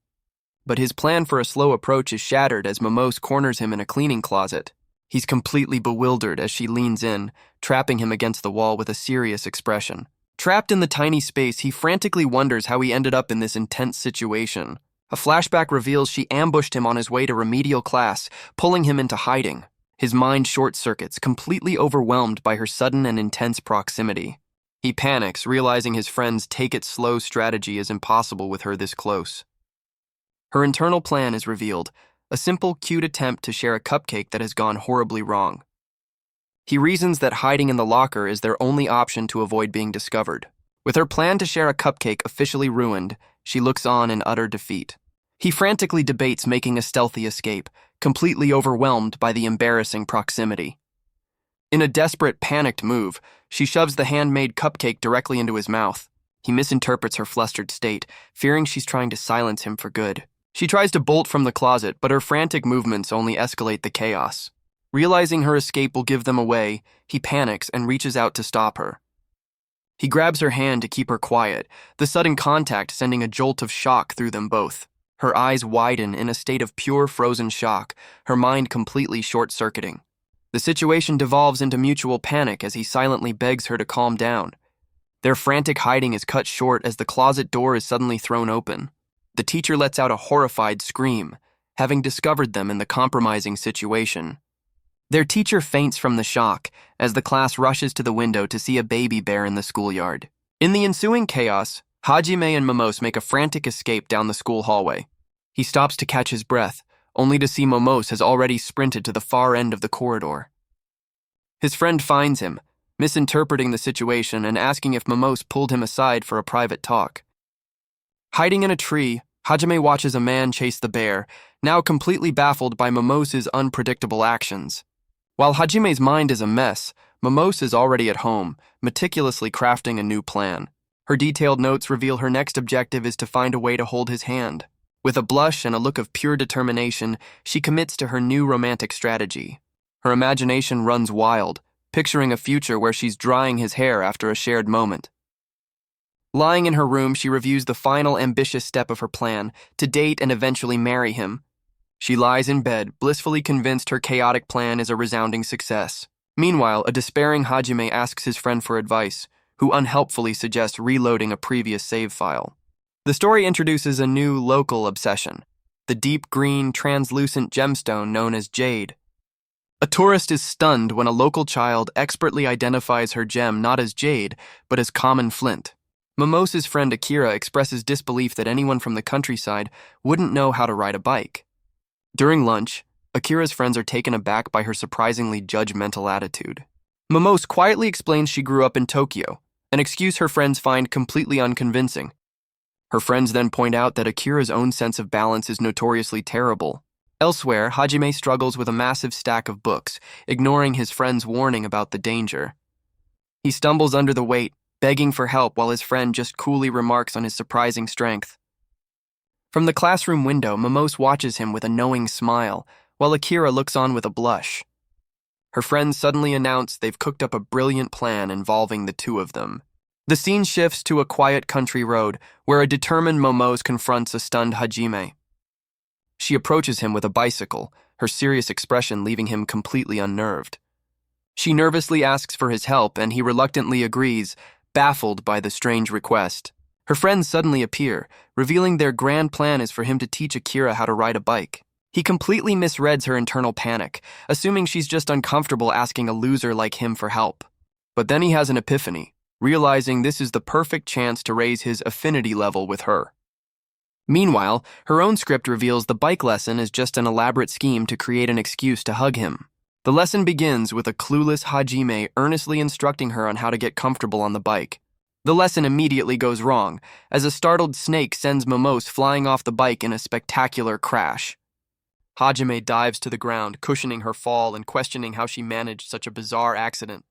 But his plan for a slow approach is shattered as Momose corners him in a cleaning closet. He's completely bewildered as she leans in, trapping him against the wall with a serious expression. Trapped in the tiny space, he frantically wonders how he ended up in this intense situation. A flashback reveals she ambushed him on his way to remedial class, pulling him into hiding. His mind short-circuits, completely overwhelmed by her sudden and intense proximity. He panics, realizing his friend's take-it-slow strategy is impossible with her this close. Her internal plan is revealed, a simple, cute attempt to share a cupcake that has gone horribly wrong. He reasons that hiding in the locker is their only option to avoid being discovered. With her plan to share a cupcake officially ruined, she looks on in utter defeat. He frantically debates making a stealthy escape, completely overwhelmed by the embarrassing proximity. In a desperate, panicked move, she shoves the handmade cupcake directly into his mouth. He misinterprets her flustered state, fearing she's trying to silence him for good. She tries to bolt from the closet, but her frantic movements only escalate the chaos. Realizing her escape will give them away, he panics and reaches out to stop her. He grabs her hand to keep her quiet, the sudden contact sending a jolt of shock through them both. Her eyes widen in a state of pure frozen shock, her mind completely short-circuiting. The situation devolves into mutual panic as he silently begs her to calm down. Their frantic hiding is cut short as the closet door is suddenly thrown open. The teacher lets out a horrified scream, having discovered them in the compromising situation. Their teacher faints from the shock as the class rushes to the window to see a baby bear in the schoolyard. In the ensuing chaos, Hajime and Momose make a frantic escape down the school hallway. He stops to catch his breath, only to see Momose has already sprinted to the far end of the corridor. His friend finds him, misinterpreting the situation and asking if Momose pulled him aside for a private talk. Hiding in a tree, Hajime watches a man chase the bear, now completely baffled by Momose's unpredictable actions. While Hajime's mind is a mess, Momose is already at home, meticulously crafting a new plan. Her detailed notes reveal her next objective is to find a way to hold his hand. With a blush and a look of pure determination, she commits to her new romantic strategy. Her imagination runs wild, picturing a future where she's drying his hair after a shared moment. Lying in her room, she reviews the final ambitious step of her plan, to date and eventually marry him. She lies in bed, blissfully convinced her chaotic plan is a resounding success. Meanwhile, a despairing Hajime asks his friend for advice, who unhelpfully suggests reloading a previous save file. The story introduces a new local obsession, the deep green, translucent gemstone known as jade. A tourist is stunned when a local child expertly identifies her gem not as jade, but as common flint. Momose's friend Akira expresses disbelief that anyone from the countryside wouldn't know how to ride a bike. During lunch, Akira's friends are taken aback by her surprisingly judgmental attitude. Momose quietly explains she grew up in Tokyo, an excuse her friends find completely unconvincing. Her friends then point out that Akira's own sense of balance is notoriously terrible. Elsewhere, Hajime struggles with a massive stack of books, ignoring his friend's warning about the danger. He stumbles under the weight, begging for help while his friend just coolly remarks on his surprising strength. From the classroom window, Momose watches him with a knowing smile, while Akira looks on with a blush. Her friends suddenly announce they've cooked up a brilliant plan involving the two of them. The scene shifts to a quiet country road, where a determined Momose confronts a stunned Hajime. She approaches him with a bicycle, her serious expression leaving him completely unnerved. She nervously asks for his help, and he reluctantly agrees, baffled by the strange request. Her friends suddenly appear, revealing their grand plan is for him to teach Akira how to ride a bike. He completely misreads her internal panic, assuming she's just uncomfortable asking a loser like him for help. But then he has an epiphany, realizing this is the perfect chance to raise his affinity level with her. Meanwhile, her own script reveals the bike lesson is just an elaborate scheme to create an excuse to hug him. The lesson begins with a clueless Hajime earnestly instructing her on how to get comfortable on the bike. The lesson immediately goes wrong, as a startled snake sends Momose flying off the bike in a spectacular crash. Hajime dives to the ground, cushioning her fall and questioning how she managed such a bizarre accident.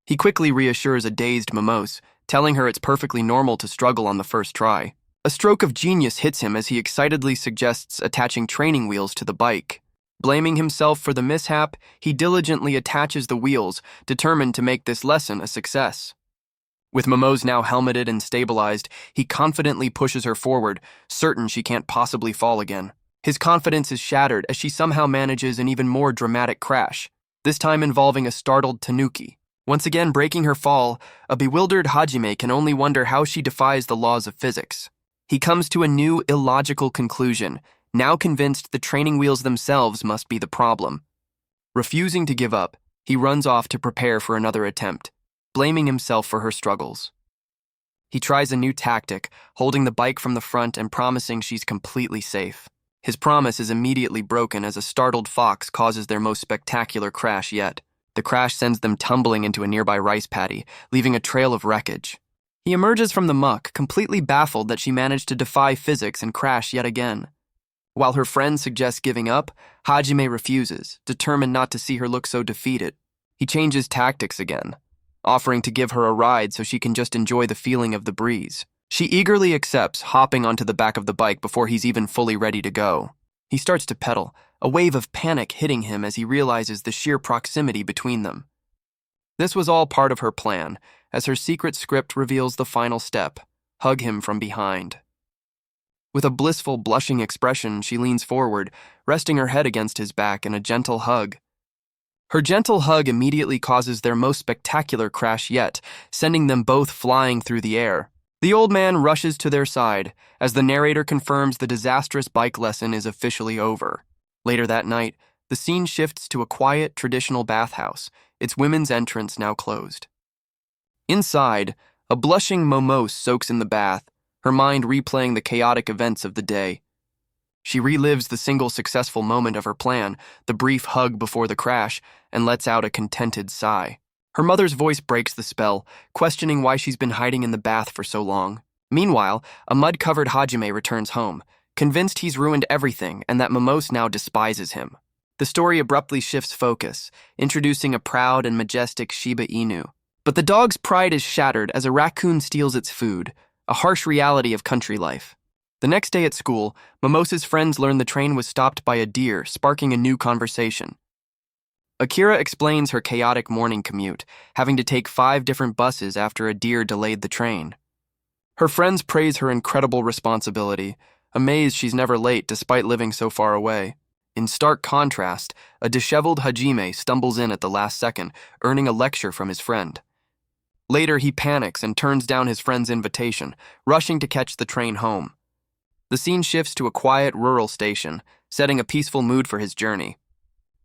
He quickly reassures a dazed Momose, telling her it's perfectly normal to struggle on the first try. A stroke of genius hits him as he excitedly suggests attaching training wheels to the bike. Blaming himself for the mishap, he diligently attaches the wheels, determined to make this lesson a success. With Momose now helmeted and stabilized, he confidently pushes her forward, certain she can't possibly fall again. His confidence is shattered as she somehow manages an even more dramatic crash, this time involving a startled Tanuki. Once again breaking her fall, a bewildered Hajime can only wonder how she defies the laws of physics. He comes to a new, illogical conclusion, now convinced the training wheels themselves must be the problem. Refusing to give up, he runs off to prepare for another attempt, blaming himself for her struggles. He tries a new tactic, holding the bike from the front and promising she's completely safe. His promise is immediately broken as a startled fox causes their most spectacular crash yet. The crash sends them tumbling into a nearby rice paddy, leaving a trail of wreckage. He emerges from the muck, completely baffled that she managed to defy physics and crash yet again. While her friend suggests giving up, Hajime refuses, determined not to see her look so defeated. He changes tactics again, offering to give her a ride so she can just enjoy the feeling of the breeze. She eagerly accepts, hopping onto the back of the bike before he's even fully ready to go. He starts to pedal, a wave of panic hitting him as he realizes the sheer proximity between them. This was all part of her plan, as her secret script reveals the final step: hug him from behind. With a blissful, blushing expression, she leans forward, resting her head against his back in a gentle hug. Her gentle hug immediately causes their most spectacular crash yet, sending them both flying through the air. The old man rushes to their side, as the narrator confirms the disastrous bike lesson is officially over. Later that night, the scene shifts to a quiet, traditional bathhouse, its women's entrance now closed. Inside, a blushing Momose soaks in the bath, her mind replaying the chaotic events of the day. She relives the single successful moment of her plan, the brief hug before the crash, and lets out a contented sigh. Her mother's voice breaks the spell, questioning why she's been hiding in the bath for so long. Meanwhile, a mud-covered Hajime returns home, convinced he's ruined everything and that Momose now despises him. The story abruptly shifts focus, introducing a proud and majestic Shiba Inu. But the dog's pride is shattered as a raccoon steals its food, a harsh reality of country life. The next day at school, Momose's friends learn the train was stopped by a deer, sparking a new conversation. Akira explains her chaotic morning commute, having to take 5 different buses after a deer delayed the train. Her friends praise her incredible responsibility, amazed she's never late despite living so far away. In stark contrast, a disheveled Hajime stumbles in at the last second, earning a lecture from his friend. Later, he panics and turns down his friend's invitation, rushing to catch the train home. The scene shifts to a quiet rural station, setting a peaceful mood for his journey.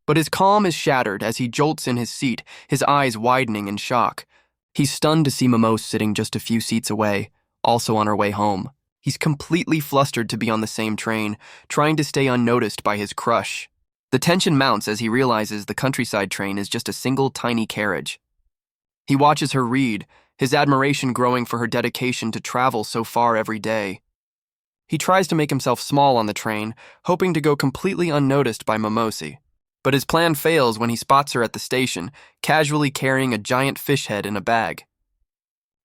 But his calm is shattered as he jolts in his seat, his eyes widening in shock. He's stunned to see Momose sitting just a few seats away, also on her way home. He's completely flustered to be on the same train, trying to stay unnoticed by his crush. The tension mounts as he realizes the countryside train is just a single tiny carriage. He watches her read, his admiration growing for her dedication to travel so far every day. He tries to make himself small on the train, hoping to go completely unnoticed by Momose. But his plan fails when he spots her at the station, casually carrying a giant fish head in a bag.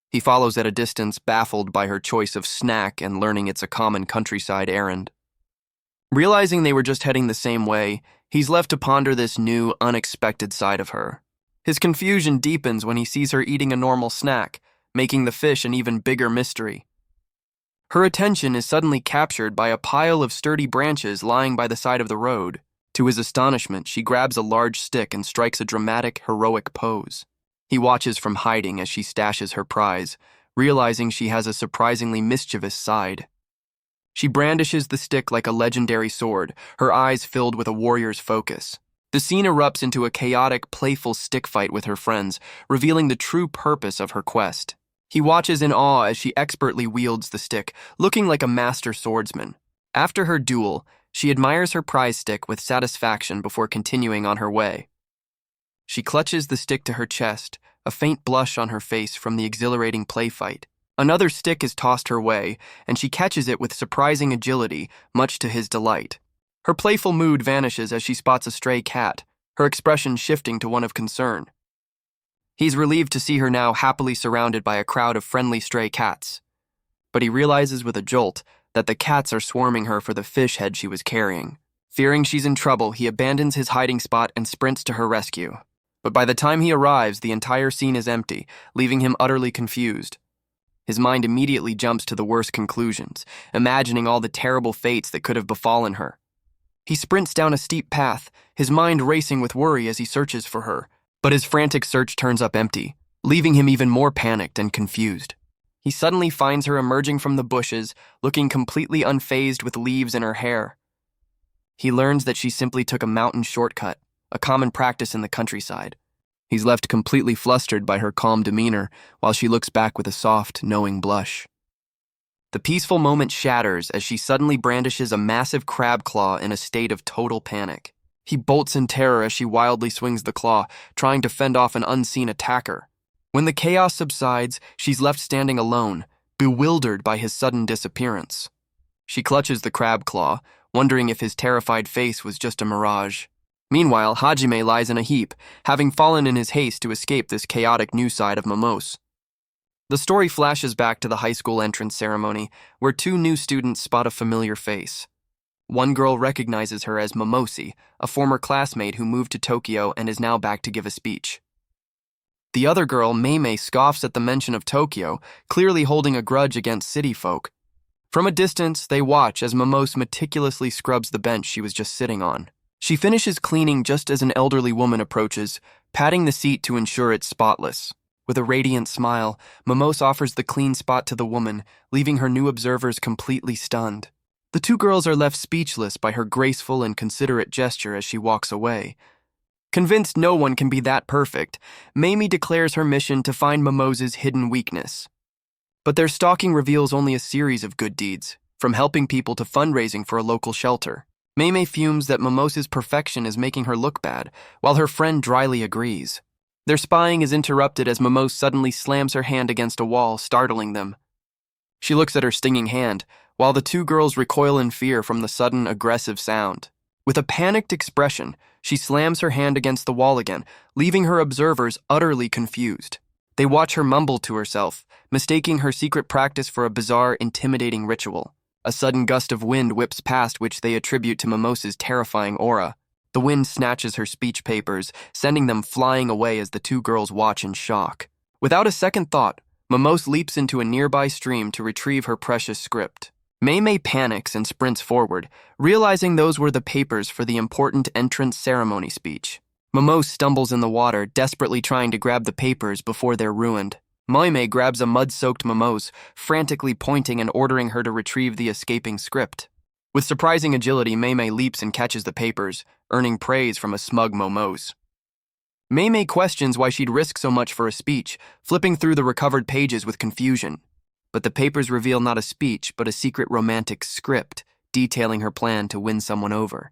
He follows at a distance, baffled by her choice of snack and learning it's a common countryside errand. Realizing they were just heading the same way, he's left to ponder this new, unexpected side of her. His confusion deepens when he sees her eating a normal snack, making the fish an even bigger mystery. Her attention is suddenly captured by a pile of sturdy branches lying by the side of the road. To his astonishment, she grabs a large stick and strikes a dramatic, heroic pose. He watches from hiding as she stashes her prize, realizing she has a surprisingly mischievous side. She brandishes the stick like a legendary sword, her eyes filled with a warrior's focus. The scene erupts into a chaotic, playful stick fight with her friends, revealing the true purpose of her quest. He watches in awe as she expertly wields the stick, looking like a master swordsman. After her duel, she admires her prize stick with satisfaction before continuing on her way. She clutches the stick to her chest, a faint blush on her face from the exhilarating play fight. Another stick is tossed her way, and she catches it with surprising agility, much to his delight. Her playful mood vanishes as she spots a stray cat, her expression shifting to one of concern. He's relieved to see her now happily surrounded by a crowd of friendly stray cats. But he realizes with a jolt that the cats are swarming her for the fish head she was carrying. Fearing she's in trouble, he abandons his hiding spot and sprints to her rescue. But by the time he arrives, the entire scene is empty, leaving him utterly confused. His mind immediately jumps to the worst conclusions, imagining all the terrible fates that could have befallen her. He sprints down a steep path, his mind racing with worry as he searches for her. But his frantic search turns up empty, leaving him even more panicked and confused. He suddenly finds her emerging from the bushes, looking completely unfazed with leaves in her hair. He learns that she simply took a mountain shortcut, a common practice in the countryside. He's left completely flustered by her calm demeanor, while she looks back with a soft, knowing blush. The peaceful moment shatters as she suddenly brandishes a massive crab claw in a state of total panic. He bolts in terror as she wildly swings the claw, trying to fend off an unseen attacker. When the chaos subsides, she's left standing alone, bewildered by his sudden disappearance. She clutches the crab claw, wondering if his terrified face was just a mirage. Meanwhile, Hajime lies in a heap, having fallen in his haste to escape this chaotic new side of Momose. The story flashes back to the high school entrance ceremony, where two new students spot a familiar face. One girl recognizes her as Momosi, a former classmate who moved to Tokyo and is now back to give a speech. The other girl, Meimei, scoffs at the mention of Tokyo, clearly holding a grudge against city folk. From a distance, they watch as Momose meticulously scrubs the bench she was just sitting on. She finishes cleaning just as an elderly woman approaches, patting the seat to ensure it's spotless. With a radiant smile, Momose offers the clean spot to the woman, leaving her new observers completely stunned. The two girls are left speechless by her graceful and considerate gesture as she walks away. Convinced no one can be that perfect, Mamie declares her mission to find Momose's hidden weakness. But their stalking reveals only a series of good deeds, from helping people to fundraising for a local shelter. Mamie fumes that Momose's perfection is making her look bad, while her friend dryly agrees. Their spying is interrupted as Momose suddenly slams her hand against a wall, startling them. She looks at her stinging hand, while the two girls recoil in fear from the sudden, aggressive sound. With a panicked expression, she slams her hand against the wall again, leaving her observers utterly confused. They watch her mumble to herself, mistaking her secret practice for a bizarre, intimidating ritual. A sudden gust of wind whips past, which they attribute to Momose's terrifying aura. The wind snatches her speech papers, sending them flying away as the two girls watch in shock. Without a second thought, Momose leaps into a nearby stream to retrieve her precious script. Meimei panics and sprints forward, realizing those were the papers for the important entrance ceremony speech. Momose stumbles in the water, desperately trying to grab the papers before they're ruined. Meimei grabs a mud-soaked Momose, frantically pointing and ordering her to retrieve the escaping script. With surprising agility, Meimei leaps and catches the papers, earning praise from a smug Momose. Meimei questions why she'd risk so much for a speech, flipping through the recovered pages with confusion. But the papers reveal not a speech, but a secret romantic script, detailing her plan to win someone over.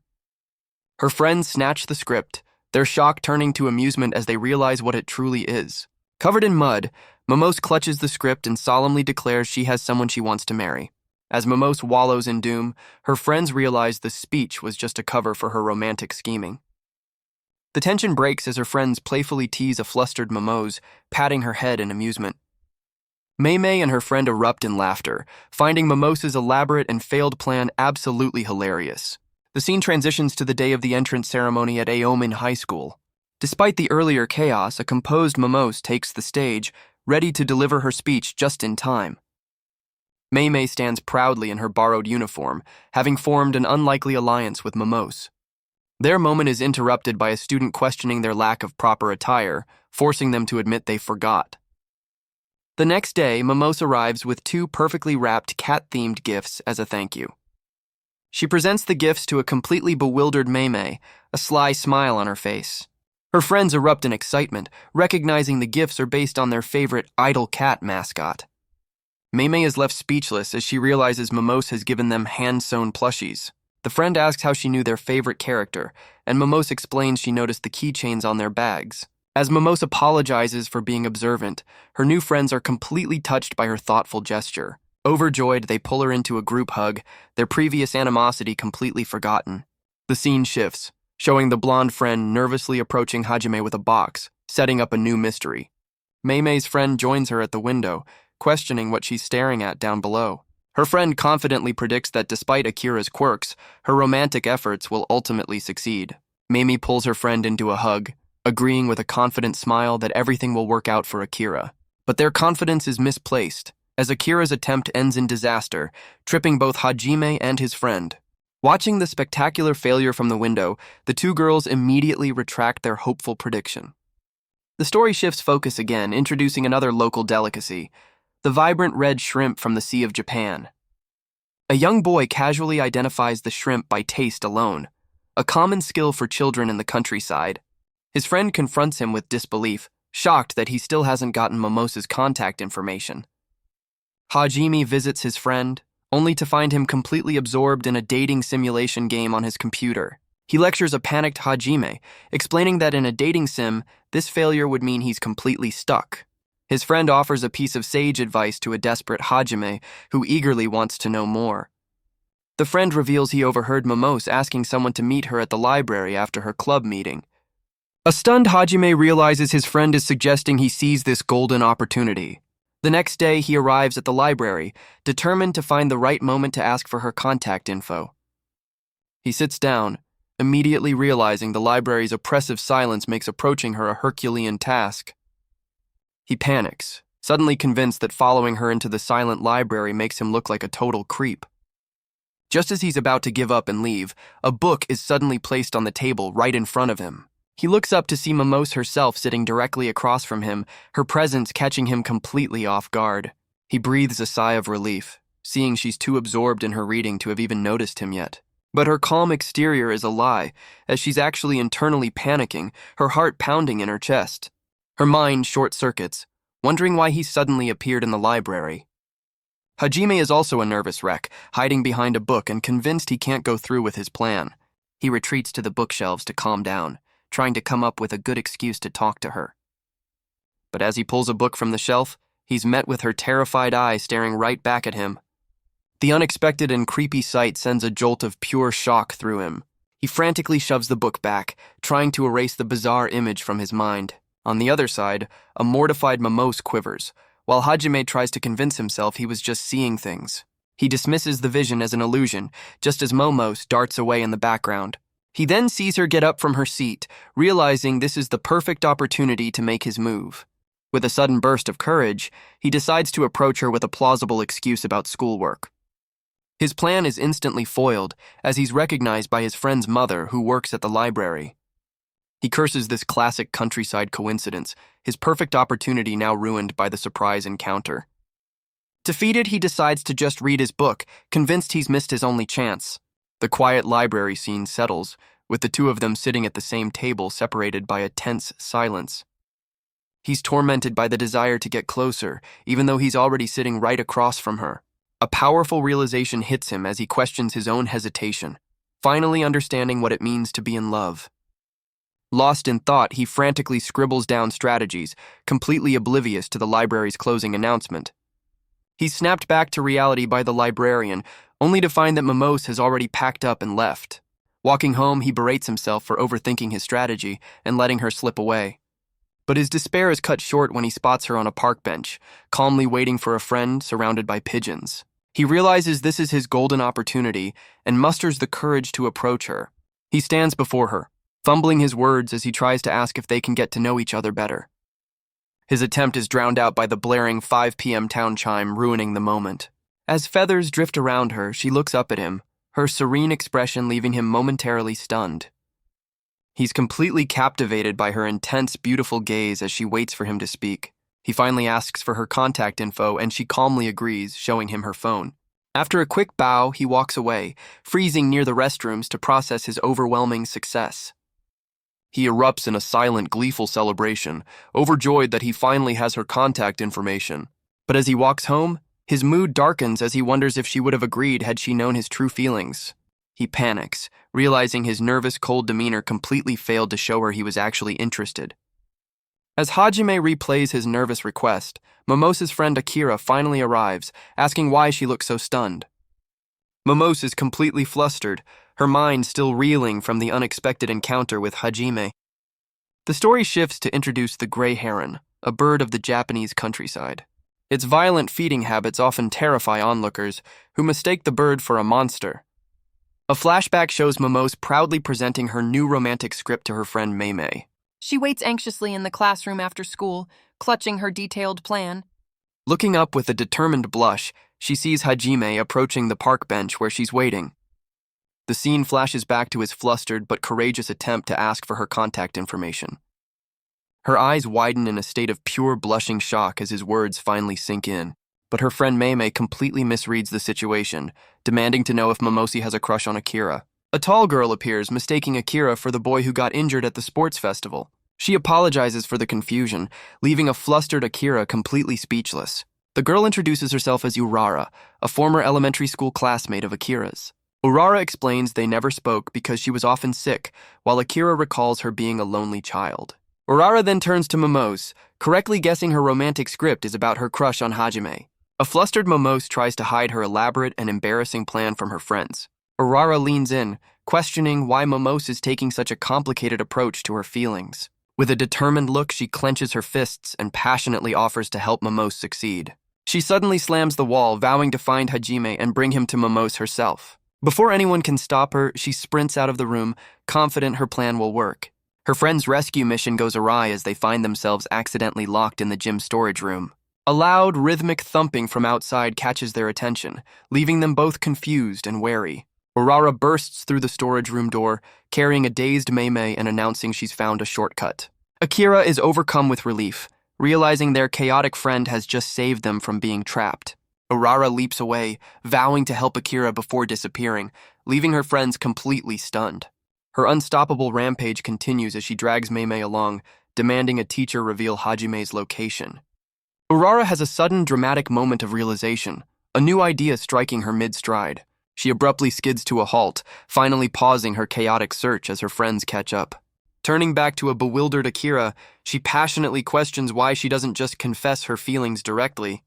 Her friends snatch the script, their shock turning to amusement as they realize what it truly is. Covered in mud, Momose clutches the script and solemnly declares she has someone she wants to marry. As Momose wallows in doom, her friends realize the speech was just a cover for her romantic scheming. The tension breaks as her friends playfully tease a flustered Momose, patting her head in amusement. Meimei and her friend erupt in laughter, finding Momose's elaborate and failed plan absolutely hilarious. The scene transitions to the day of the entrance ceremony at Aomin High School. Despite the earlier chaos, a composed Momose takes the stage, ready to deliver her speech just in time. Meimei stands proudly in her borrowed uniform, having formed an unlikely alliance with Momose. Their moment is interrupted by a student questioning their lack of proper attire, forcing them to admit they forgot. The next day, Momose arrives with two perfectly wrapped cat-themed gifts as a thank you. She presents the gifts to a completely bewildered Meimei, a sly smile on her face. Her friends erupt in excitement, recognizing the gifts are based on their favorite idol cat mascot. Meimei is left speechless as she realizes Momose has given them hand-sewn plushies. The friend asks how she knew their favorite character, and Momose explains she noticed the keychains on their bags. As Momose apologizes for being observant, her new friends are completely touched by her thoughtful gesture. Overjoyed, they pull her into a group hug, their previous animosity completely forgotten. The scene shifts, showing the blonde friend nervously approaching Hajime with a box, setting up a new mystery. Meimei's friend joins her at the window, questioning what she's staring at down below. Her friend confidently predicts that despite Akira's quirks, her romantic efforts will ultimately succeed. Meimei pulls her friend into a hug, agreeing with a confident smile that everything will work out for Akira. But their confidence is misplaced, as Akira's attempt ends in disaster, tripping both Hajime and his friend. Watching the spectacular failure from the window, the two girls immediately retract their hopeful prediction. The story shifts focus again, introducing another local delicacy, the vibrant red shrimp from the Sea of Japan. A young boy casually identifies the shrimp by taste alone, a common skill for children in the countryside. His friend confronts him with disbelief, shocked that he still hasn't gotten Momose's contact information. Hajime visits his friend, only to find him completely absorbed in a dating simulation game on his computer. He lectures a panicked Hajime, explaining that in a dating sim, this failure would mean he's completely stuck. His friend offers a piece of sage advice to a desperate Hajime, who eagerly wants to know more. The friend reveals he overheard Momose asking someone to meet her at the library after her club meeting. A stunned Hajime realizes his friend is suggesting he seize this golden opportunity. The next day, he arrives at the library, determined to find the right moment to ask for her contact info. He sits down, immediately realizing the library's oppressive silence makes approaching her a Herculean task. He panics, suddenly convinced that following her into the silent library makes him look like a total creep. Just as he's about to give up and leave, a book is suddenly placed on the table right in front of him. He looks up to see Momose herself sitting directly across from him, her presence catching him completely off guard. He breathes a sigh of relief, seeing she's too absorbed in her reading to have even noticed him yet. But her calm exterior is a lie, as she's actually internally panicking, her heart pounding in her chest. Her mind short-circuits, wondering why he suddenly appeared in the library. Hajime is also a nervous wreck, hiding behind a book and convinced he can't go through with his plan. He retreats to the bookshelves to calm down, trying to come up with a good excuse to talk to her. But as he pulls a book from the shelf, he's met with her terrified eyes staring right back at him. The unexpected and creepy sight sends a jolt of pure shock through him. He frantically shoves the book back, trying to erase the bizarre image from his mind. On the other side, a mortified Momose quivers, while Hajime tries to convince himself he was just seeing things. He dismisses the vision as an illusion, just as Momose darts away in the background. He then sees her get up from her seat, realizing this is the perfect opportunity to make his move. With a sudden burst of courage, he decides to approach her with a plausible excuse about schoolwork. His plan is instantly foiled, as he's recognized by his friend's mother, who works at the library. He curses this classic countryside coincidence, his perfect opportunity now ruined by the surprise encounter. Defeated, he decides to just read his book, convinced he's missed his only chance. The quiet library scene settles, with the two of them sitting at the same table separated by a tense silence. He's tormented by the desire to get closer, even though he's already sitting right across from her. A powerful realization hits him as he questions his own hesitation, finally understanding what it means to be in love. Lost in thought, he frantically scribbles down strategies, completely oblivious to the library's closing announcement. He's snapped back to reality by the librarian, only to find that Momose has already packed up and left. Walking home, he berates himself for overthinking his strategy and letting her slip away. But his despair is cut short when he spots her on a park bench, calmly waiting for a friend surrounded by pigeons. He realizes this is his golden opportunity and musters the courage to approach her. He stands before her, fumbling his words as he tries to ask if they can get to know each other better. His attempt is drowned out by the blaring 5 p.m. town chime, ruining the moment. As feathers drift around her, she looks up at him, her serene expression leaving him momentarily stunned. He's completely captivated by her intense, beautiful gaze as she waits for him to speak. He finally asks for her contact info, and she calmly agrees, showing him her phone. After a quick bow, he walks away, freezing near the restrooms to process his overwhelming success. He erupts in a silent, gleeful celebration, overjoyed that he finally has her contact information. But as he walks home, his mood darkens as he wonders if she would have agreed had she known his true feelings. He panics, realizing his nervous, cold demeanor completely failed to show her he was actually interested. As Hajime replays his nervous request, Momose's friend Akira finally arrives, asking why she looks so stunned. Momose is completely flustered, her mind still reeling from the unexpected encounter with Hajime. The story shifts to introduce the gray heron, a bird of the Japanese countryside. Its violent feeding habits often terrify onlookers, who mistake the bird for a monster. A flashback shows Momose proudly presenting her new romantic script to her friend Mei.
She waits anxiously in the classroom after school, clutching her detailed plan.
Looking up with a determined blush, she sees Hajime approaching the park bench where she's waiting. The scene flashes back to his flustered but courageous attempt to ask for her contact information. Her eyes widen in a state of pure blushing shock as his words finally sink in, but her friend Mei completely misreads the situation, demanding to know if Momose has a crush on Akira. A tall girl appears, mistaking Akira for the boy who got injured at the sports festival. She apologizes for the confusion, leaving a flustered Akira completely speechless. The girl introduces herself as Urara, a former elementary school classmate of Akira's. Urara explains they never spoke because she was often sick, while Akira recalls her being a lonely child. Urara then turns to Momose, correctly guessing her romantic script is about her crush on Hajime. A flustered Momose tries to hide her elaborate and embarrassing plan from her friends. Urara leans in, questioning why Momose is taking such a complicated approach to her feelings. With a determined look, she clenches her fists and passionately offers to help Momose succeed. She suddenly slams the wall, vowing to find Hajime and bring him to Momose herself. Before anyone can stop her, she sprints out of the room, confident her plan will work. Her friend's rescue mission goes awry as they find themselves accidentally locked in the gym storage room. A loud, rhythmic thumping from outside catches their attention, leaving them both confused and wary. Urara bursts through the storage room door, carrying a dazed Mei and announcing she's found a shortcut. Akira is overcome with relief, realizing their chaotic friend has just saved them from being trapped. Urara leaps away, vowing to help Akira before disappearing, leaving her friends completely stunned. Her unstoppable rampage continues as she drags Mei along, demanding a teacher reveal Hajime's location. Urara has a sudden, dramatic moment of realization, a new idea striking her mid-stride. She abruptly skids to a halt, finally pausing her chaotic search as her friends catch up. Turning back to a bewildered Akira, she passionately questions why she doesn't just confess her feelings directly.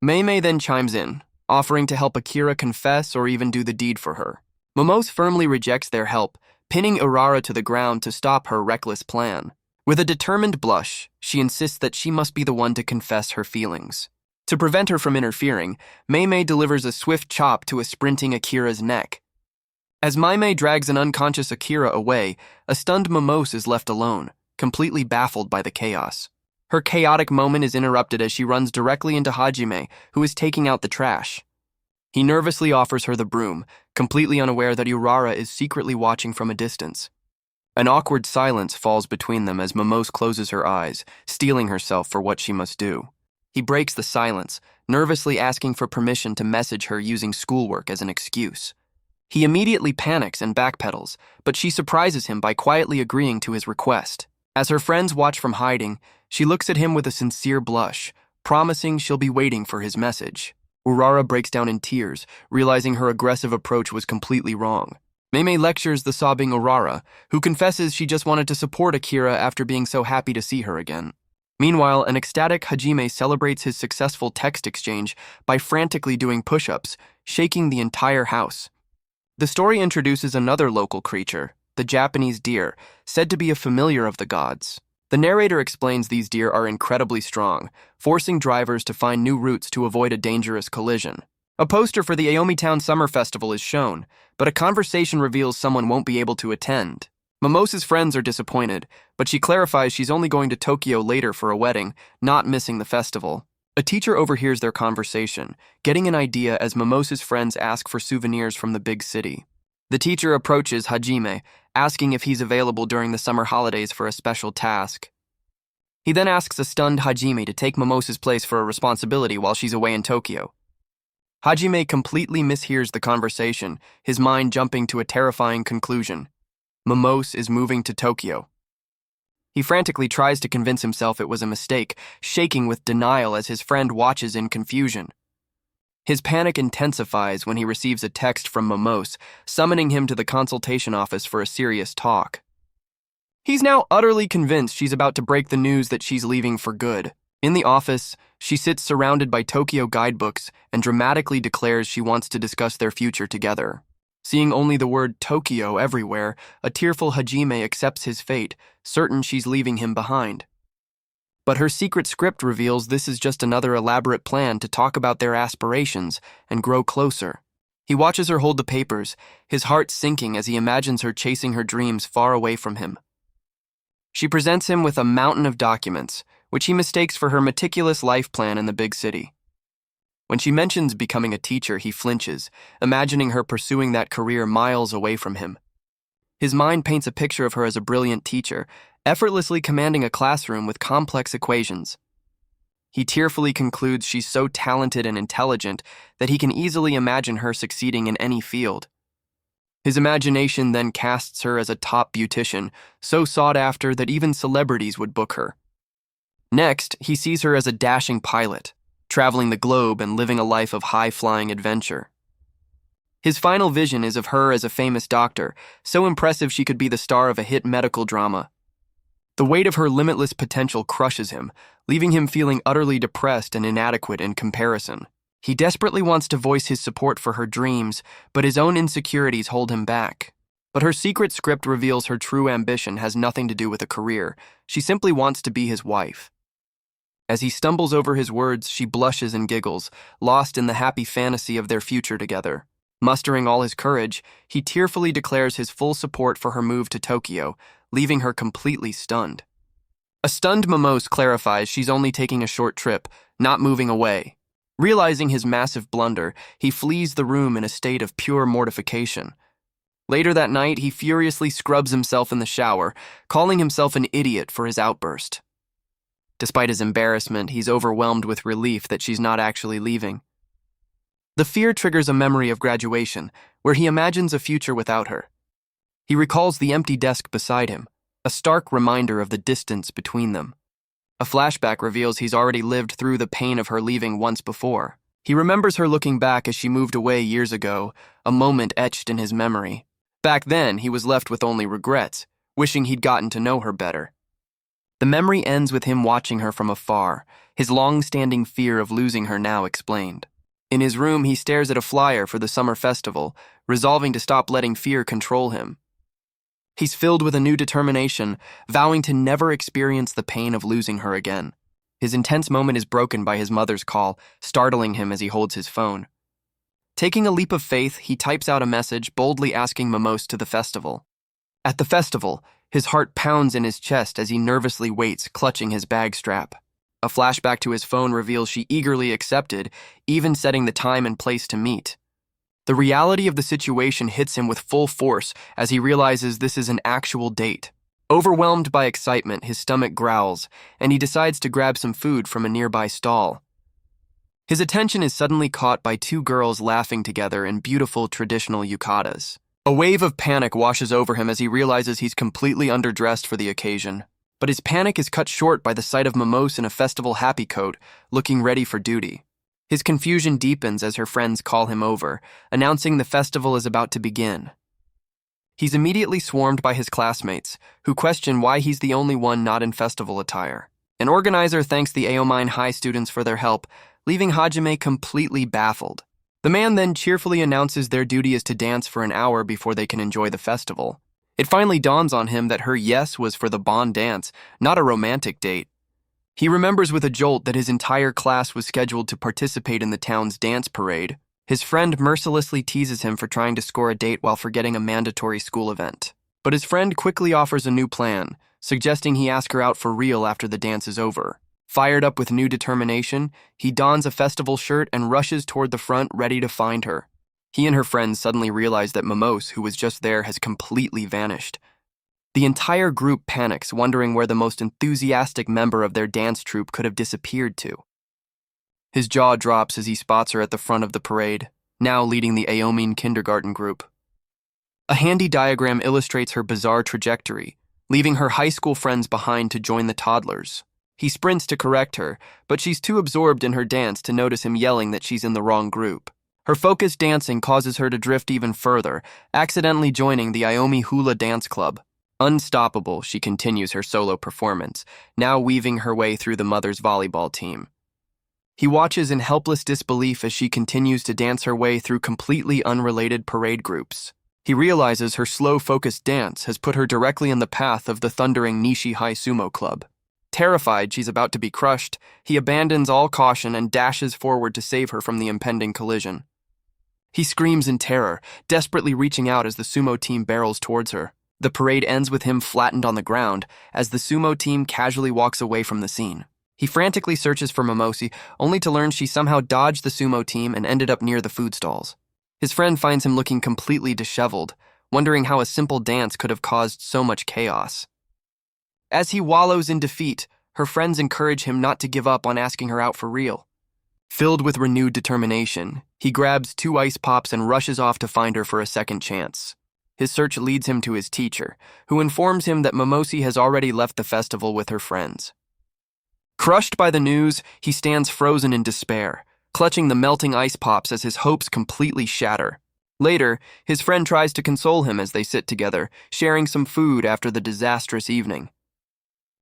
Mei then chimes in, offering to help Akira confess or even do the deed for her. Momose firmly rejects their help, pinning Urara to the ground to stop her reckless plan. With a determined blush, she insists that she must be the one to confess her feelings. To prevent her from interfering, Mei delivers a swift chop to a sprinting Akira's neck. As Mei drags an unconscious Akira away, a stunned Momose is left alone, completely baffled by the chaos. Her chaotic moment is interrupted as she runs directly into Hajime, who is taking out the trash. He nervously offers her the broom, completely unaware that Urara is secretly watching from a distance. An awkward silence falls between them as Momose closes her eyes, steeling herself for what she must do. He breaks the silence, nervously asking for permission to message her using schoolwork as an excuse. He immediately panics and backpedals, but she surprises him by quietly agreeing to his request. As her friends watch from hiding, she looks at him with a sincere blush, promising she'll be waiting for his message. Urara breaks down in tears, realizing her aggressive approach was completely wrong. Mei lectures the sobbing Urara, who confesses she just wanted to support Akira after being so happy to see her again. Meanwhile, an ecstatic Hajime celebrates his successful text exchange by frantically doing push-ups, shaking the entire house. The story introduces another local creature, the Japanese deer, said to be a familiar of the gods. The narrator explains these deer are incredibly strong, forcing drivers to find new routes to avoid a dangerous collision. A poster for the Aomi Town Summer Festival is shown, but a conversation reveals someone won't be able to attend. Momose's friends are disappointed, but she clarifies she's only going to Tokyo later for a wedding, not missing the festival. A teacher overhears their conversation, getting an idea as Momose's friends ask for souvenirs from the big city. The teacher approaches Hajime, asking if he's available during the summer holidays for a special task. He then asks a stunned Hajime to take Momose's place for a responsibility while she's away in Tokyo. Hajime completely mishears the conversation, his mind jumping to a terrifying conclusion. Momose is moving to Tokyo. He frantically tries to convince himself it was a mistake, shaking with denial as his friend watches in confusion. His panic intensifies when he receives a text from Momose, summoning him to the consultation office for a serious talk. He's now utterly convinced she's about to break the news that she's leaving for good. In the office, she sits surrounded by Tokyo guidebooks and dramatically declares she wants to discuss their future together. Seeing only the word Tokyo everywhere, a tearful Hajime accepts his fate, certain she's leaving him behind. But her secret script reveals this is just another elaborate plan to talk about their aspirations and grow closer. He watches her hold the papers, his heart sinking as he imagines her chasing her dreams far away from him. She presents him with a mountain of documents, which he mistakes for her meticulous life plan in the big city. When she mentions becoming a teacher, he flinches, imagining her pursuing that career miles away from him. His mind paints a picture of her as a brilliant teacher, effortlessly commanding a classroom with complex equations. He tearfully concludes she's so talented and intelligent that he can easily imagine her succeeding in any field. His imagination then casts her as a top beautician, so sought after that even celebrities would book her. Next, he sees her as a dashing pilot, traveling the globe and living a life of high-flying adventure. His final vision is of her as a famous doctor, so impressive she could be the star of a hit medical drama. The weight of her limitless potential crushes him, leaving him feeling utterly depressed and inadequate in comparison. He desperately wants to voice his support for her dreams, but his own insecurities hold him back. But her secret script reveals her true ambition has nothing to do with a career. She simply wants to be his wife. As he stumbles over his words, she blushes and giggles, lost in the happy fantasy of their future together. Mustering all his courage, he tearfully declares his full support for her move to Tokyo, leaving her completely stunned. A stunned Momose clarifies she's only taking a short trip, not moving away. Realizing his massive blunder, he flees the room in a state of pure mortification. Later that night, he furiously scrubs himself in the shower, calling himself an idiot for his outburst. Despite his embarrassment, he's overwhelmed with relief that she's not actually leaving. The fear triggers a memory of graduation, where he imagines a future without her. He recalls the empty desk beside him, a stark reminder of the distance between them. A flashback reveals he's already lived through the pain of her leaving once before. He remembers her looking back as she moved away years ago, a moment etched in his memory. Back then, he was left with only regrets, wishing he'd gotten to know her better. The memory ends with him watching her from afar, his long-standing fear of losing her now explained. In his room, he stares at a flyer for the summer festival, resolving to stop letting fear control him. He's filled with a new determination, vowing to never experience the pain of losing her again. His intense moment is broken by his mother's call, startling him as he holds his phone. Taking a leap of faith, he types out a message, boldly asking Momose to the festival. At the festival, his heart pounds in his chest as he nervously waits, clutching his bag strap. A flashback to his phone reveals she eagerly accepted, even setting the time and place to meet. The reality of the situation hits him with full force as he realizes this is an actual date. Overwhelmed by excitement, his stomach growls, and he decides to grab some food from a nearby stall. His attention is suddenly caught by two girls laughing together in beautiful traditional yukatas. A wave of panic washes over him as he realizes he's completely underdressed for the occasion. But his panic is cut short by the sight of Momose in a festival happy coat, looking ready for duty. His confusion deepens as her friends call him over, announcing the festival is about to begin. He's immediately swarmed by his classmates, who question why he's the only one not in festival attire. An organizer thanks the Aomine High students for their help, leaving Hajime completely baffled. The man then cheerfully announces their duty is to dance for an hour before they can enjoy the festival. It finally dawns on him that her yes was for the bond dance, not a romantic date. He remembers with a jolt that his entire class was scheduled to participate in the town's dance parade. His friend mercilessly teases him for trying to score a date while forgetting a mandatory school event. But his friend quickly offers a new plan, suggesting he ask her out for real after the dance is over. Fired up with new determination, he dons a festival shirt and rushes toward the front, ready to find her. He and her friends suddenly realize that Momose, who was just there, has completely vanished. The entire group panics, wondering where the most enthusiastic member of their dance troupe could have disappeared to. His jaw drops as he spots her at the front of the parade, now leading the Aomine kindergarten group. A handy diagram illustrates her bizarre trajectory, leaving her high school friends behind to join the toddlers. He sprints to correct her, but she's too absorbed in her dance to notice him yelling that she's in the wrong group. Her focused dancing causes her to drift even further, accidentally joining the Iomi Hula Dance Club. Unstoppable, she continues her solo performance, now weaving her way through the mother's volleyball team. He watches in helpless disbelief as she continues to dance her way through completely unrelated parade groups. He realizes her slow, focused dance has put her directly in the path of the thundering Nishi High Sumo Club. Terrified she's about to be crushed, he abandons all caution and dashes forward to save her from the impending collision. He screams in terror, desperately reaching out as the sumo team barrels towards her. The parade ends with him flattened on the ground as the sumo team casually walks away from the scene. He frantically searches for Momosi, only to learn she somehow dodged the sumo team and ended up near the food stalls. His friend finds him looking completely disheveled, wondering how a simple dance could have caused so much chaos. As he wallows in defeat, her friends encourage him not to give up on asking her out for real. Filled with renewed determination, he grabs 2 ice pops and rushes off to find her for a second chance. His search leads him to his teacher, who informs him that Momosi has already left the festival with her friends. Crushed by the news, he stands frozen in despair, clutching the melting ice pops as his hopes completely shatter. Later, his friend tries to console him as they sit together, sharing some food after the disastrous evening.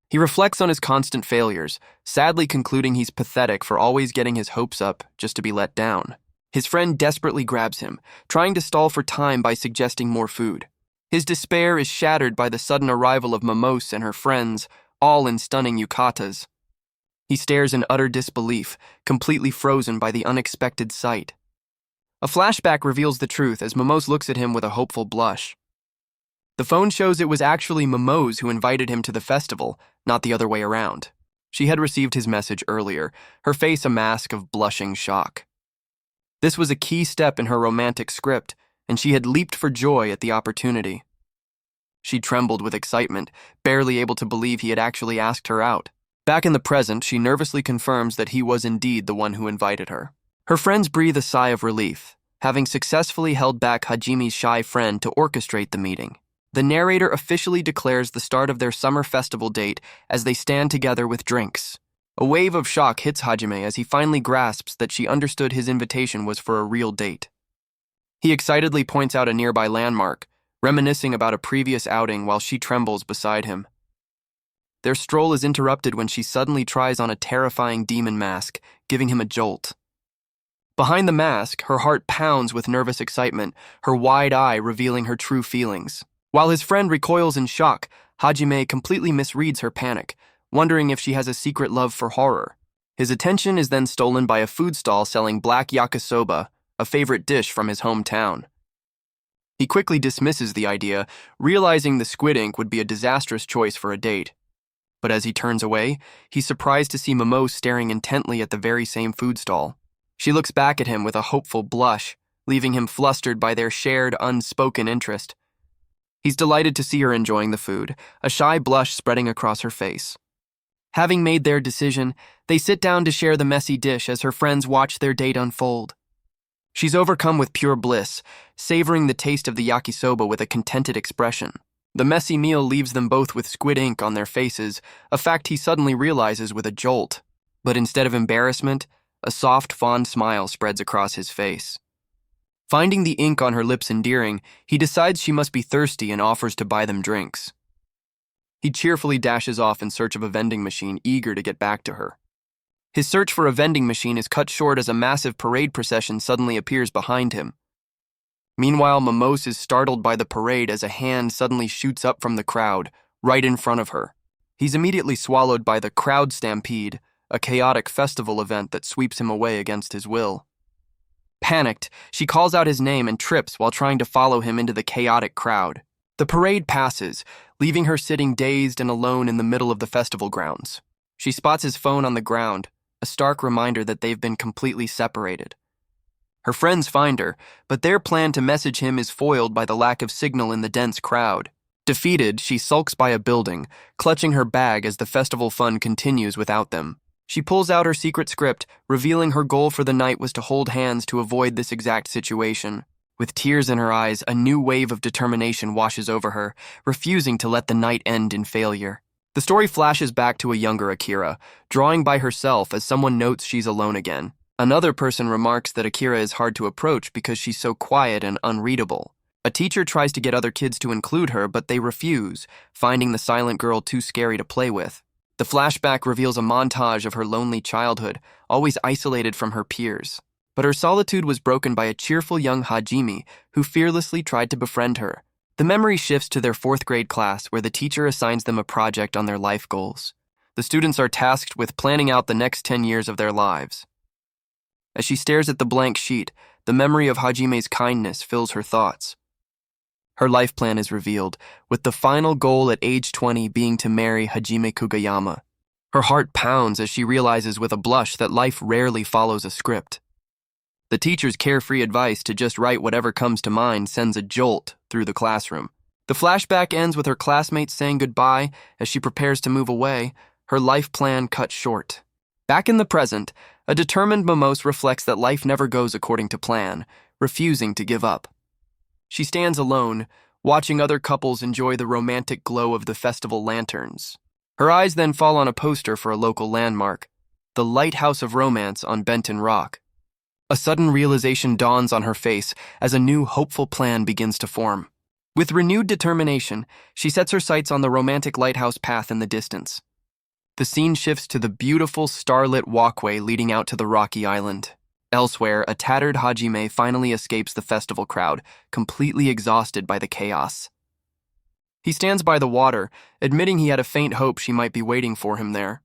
He reflects on his constant failures, sadly concluding he's pathetic for always getting his hopes up just to be let down. His friend desperately grabs him, trying to stall for time by suggesting more food. His despair is shattered by the sudden arrival of Momose and her friends, all in stunning yukatas. He stares in utter disbelief, completely frozen by the unexpected sight. A flashback reveals the truth as Momose looks at him with a hopeful blush. The phone shows it was actually Momose who invited him to the festival, not the other way around. She had received his message earlier, her face a mask of blushing shock. This was a key step in her romantic script, and she had leaped for joy at the opportunity. She trembled with excitement, barely able to believe he had actually asked her out. Back in the present, she nervously confirms that he was indeed the one who invited her. Her friends breathe a sigh of relief, having successfully held back Hajimi's shy friend to orchestrate the meeting. The narrator officially declares the start of their summer festival date as they stand together with drinks. A wave of shock hits Hajime as he finally grasps that she understood his invitation was for a real date. He excitedly points out a nearby landmark, reminiscing about a previous outing while she trembles beside him. Their stroll is interrupted when she suddenly tries on a terrifying demon mask, giving him a jolt. Behind the mask, her heart pounds with nervous excitement, her wide eye revealing her true feelings. While his friend recoils in shock, Hajime completely misreads her panic, wondering if she has a secret love for horror. His attention is then stolen by a food stall selling black yakisoba, a favorite dish from his hometown. He quickly dismisses the idea, realizing the squid ink would be a disastrous choice for a date. But as he turns away, he's surprised to see Momo staring intently at the very same food stall. She looks back at him with a hopeful blush, leaving him flustered by their shared, unspoken interest. He's delighted to see her enjoying the food, a shy blush spreading across her face. Having made their decision, they sit down to share the messy dish as her friends watch their date unfold. She's overcome with pure bliss, savoring the taste of the yakisoba with a contented expression. The messy meal leaves them both with squid ink on their faces, a fact he suddenly realizes with a jolt. But instead of embarrassment, a soft, fond smile spreads across his face. Finding the ink on her lips endearing, he decides she must be thirsty and offers to buy them drinks. He cheerfully dashes off in search of a vending machine, eager to get back to her. His search for a vending machine is cut short as a massive parade procession suddenly appears behind him. Meanwhile, Momose is startled by the parade as a hand suddenly shoots up from the crowd, right in front of her. He's immediately swallowed by the crowd stampede, a chaotic festival event that sweeps him away against his will. Panicked, she calls out his name and trips while trying to follow him into the chaotic crowd. The parade passes, leaving her sitting dazed and alone in the middle of the festival grounds. She spots his phone on the ground, a stark reminder that they've been completely separated. Her friends find her, but their plan to message him is foiled by the lack of signal in the dense crowd. Defeated, she sulks by a building, clutching her bag as the festival fun continues without them. She pulls out her secret script, revealing her goal for the night was to hold hands to avoid this exact situation. With tears in her eyes, a new wave of determination washes over her, refusing to let the night end in failure. The story flashes back to a younger Akira, drawing by herself as someone notes she's alone again. Another person remarks that Akira is hard to approach because she's so quiet and unreadable. A teacher tries to get other kids to include her, but they refuse, finding the silent girl too scary to play with. The flashback reveals a montage of her lonely childhood, always isolated from her peers. But her solitude was broken by a cheerful young Hajime who fearlessly tried to befriend her. The memory shifts to their 4th grade class where the teacher assigns them a project on their life goals. The students are tasked with planning out the next 10 years of their lives. As she stares at the blank sheet, the memory of Hajime's kindness fills her thoughts. Her life plan is revealed, with the final goal at age 20 being to marry Hajime Kugayama. Her heart pounds as she realizes with a blush that life rarely follows a script. The teacher's carefree advice to just write whatever comes to mind sends a jolt through the classroom. The flashback ends with her classmates saying goodbye as she prepares to move away, her life plan cut short. Back in the present, a determined Momose reflects that life never goes according to plan, refusing to give up. She stands alone, watching other couples enjoy the romantic glow of the festival lanterns. Her eyes then fall on a poster for a local landmark, the Lighthouse of Romance on Benton Rock. A sudden realization dawns on her face as a new hopeful plan begins to form. With renewed determination, she sets her sights on the romantic lighthouse path in the distance. The scene shifts to the beautiful starlit walkway leading out to the rocky island. Elsewhere, a tattered Hajime finally escapes the festival crowd, completely exhausted by the chaos. He stands by the water, admitting he had a faint hope she might be waiting for him there.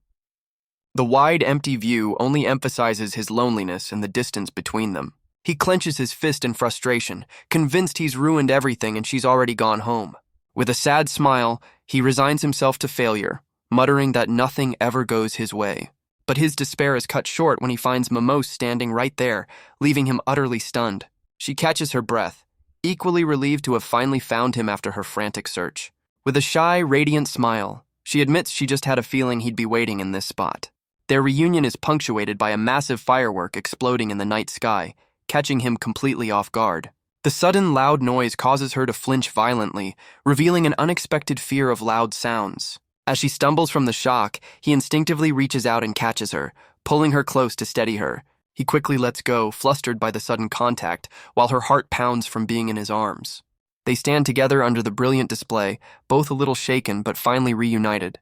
The wide, empty view only emphasizes his loneliness and the distance between them. He clenches his fist in frustration, convinced he's ruined everything and she's already gone home. With a sad smile, he resigns himself to failure, muttering that nothing ever goes his way. But his despair is cut short when he finds Momose standing right there, leaving him utterly stunned. She catches her breath, equally relieved to have finally found him after her frantic search. With a shy, radiant smile, she admits she just had a feeling he'd be waiting in this spot. Their reunion is punctuated by a massive firework exploding in the night sky, catching him completely off guard. The sudden loud noise causes her to flinch violently, revealing an unexpected fear of loud sounds. As she stumbles from the shock, he instinctively reaches out and catches her, pulling her close to steady her. He quickly lets go, flustered by the sudden contact, while her heart pounds from being in his arms. They stand together under the brilliant display, both a little shaken but finally reunited.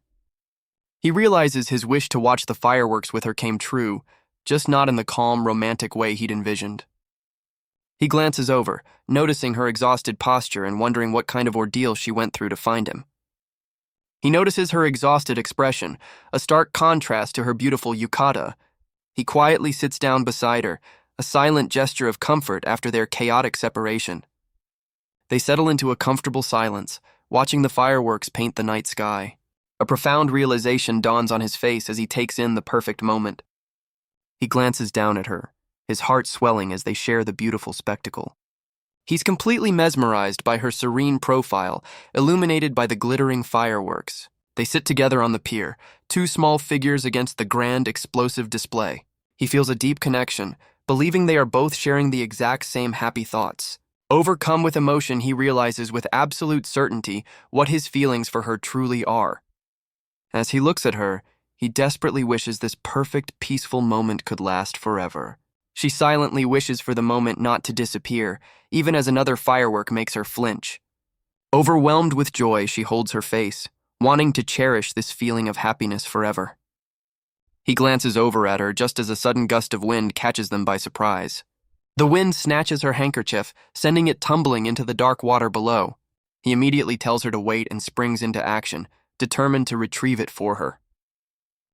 He realizes his wish to watch the fireworks with her came true, just not in the calm, romantic way he'd envisioned. He glances over, noticing her exhausted posture and wondering what kind of ordeal she went through to find him. He notices her exhausted expression, a stark contrast to her beautiful yukata. He quietly sits down beside her, a silent gesture of comfort after their chaotic separation. They settle into a comfortable silence, watching the fireworks paint the night sky. A profound realization dawns on his face as he takes in the perfect moment. He glances down at her, his heart swelling as they share the beautiful spectacle. He's completely mesmerized by her serene profile, illuminated by the glittering fireworks. They sit together on the pier, two small figures against the grand, explosive display. He feels a deep connection, believing they are both sharing the exact same happy thoughts. Overcome with emotion, he realizes with absolute certainty what his feelings for her truly are. As he looks at her, he desperately wishes this perfect, peaceful moment could last forever. She silently wishes for the moment not to disappear, even as another firework makes her flinch. Overwhelmed with joy, she holds her face, wanting to cherish this feeling of happiness forever. He glances over at her just as a sudden gust of wind catches them by surprise. The wind snatches her handkerchief, sending it tumbling into the dark water below. He immediately tells her to wait and springs into action, determined to retrieve it for her.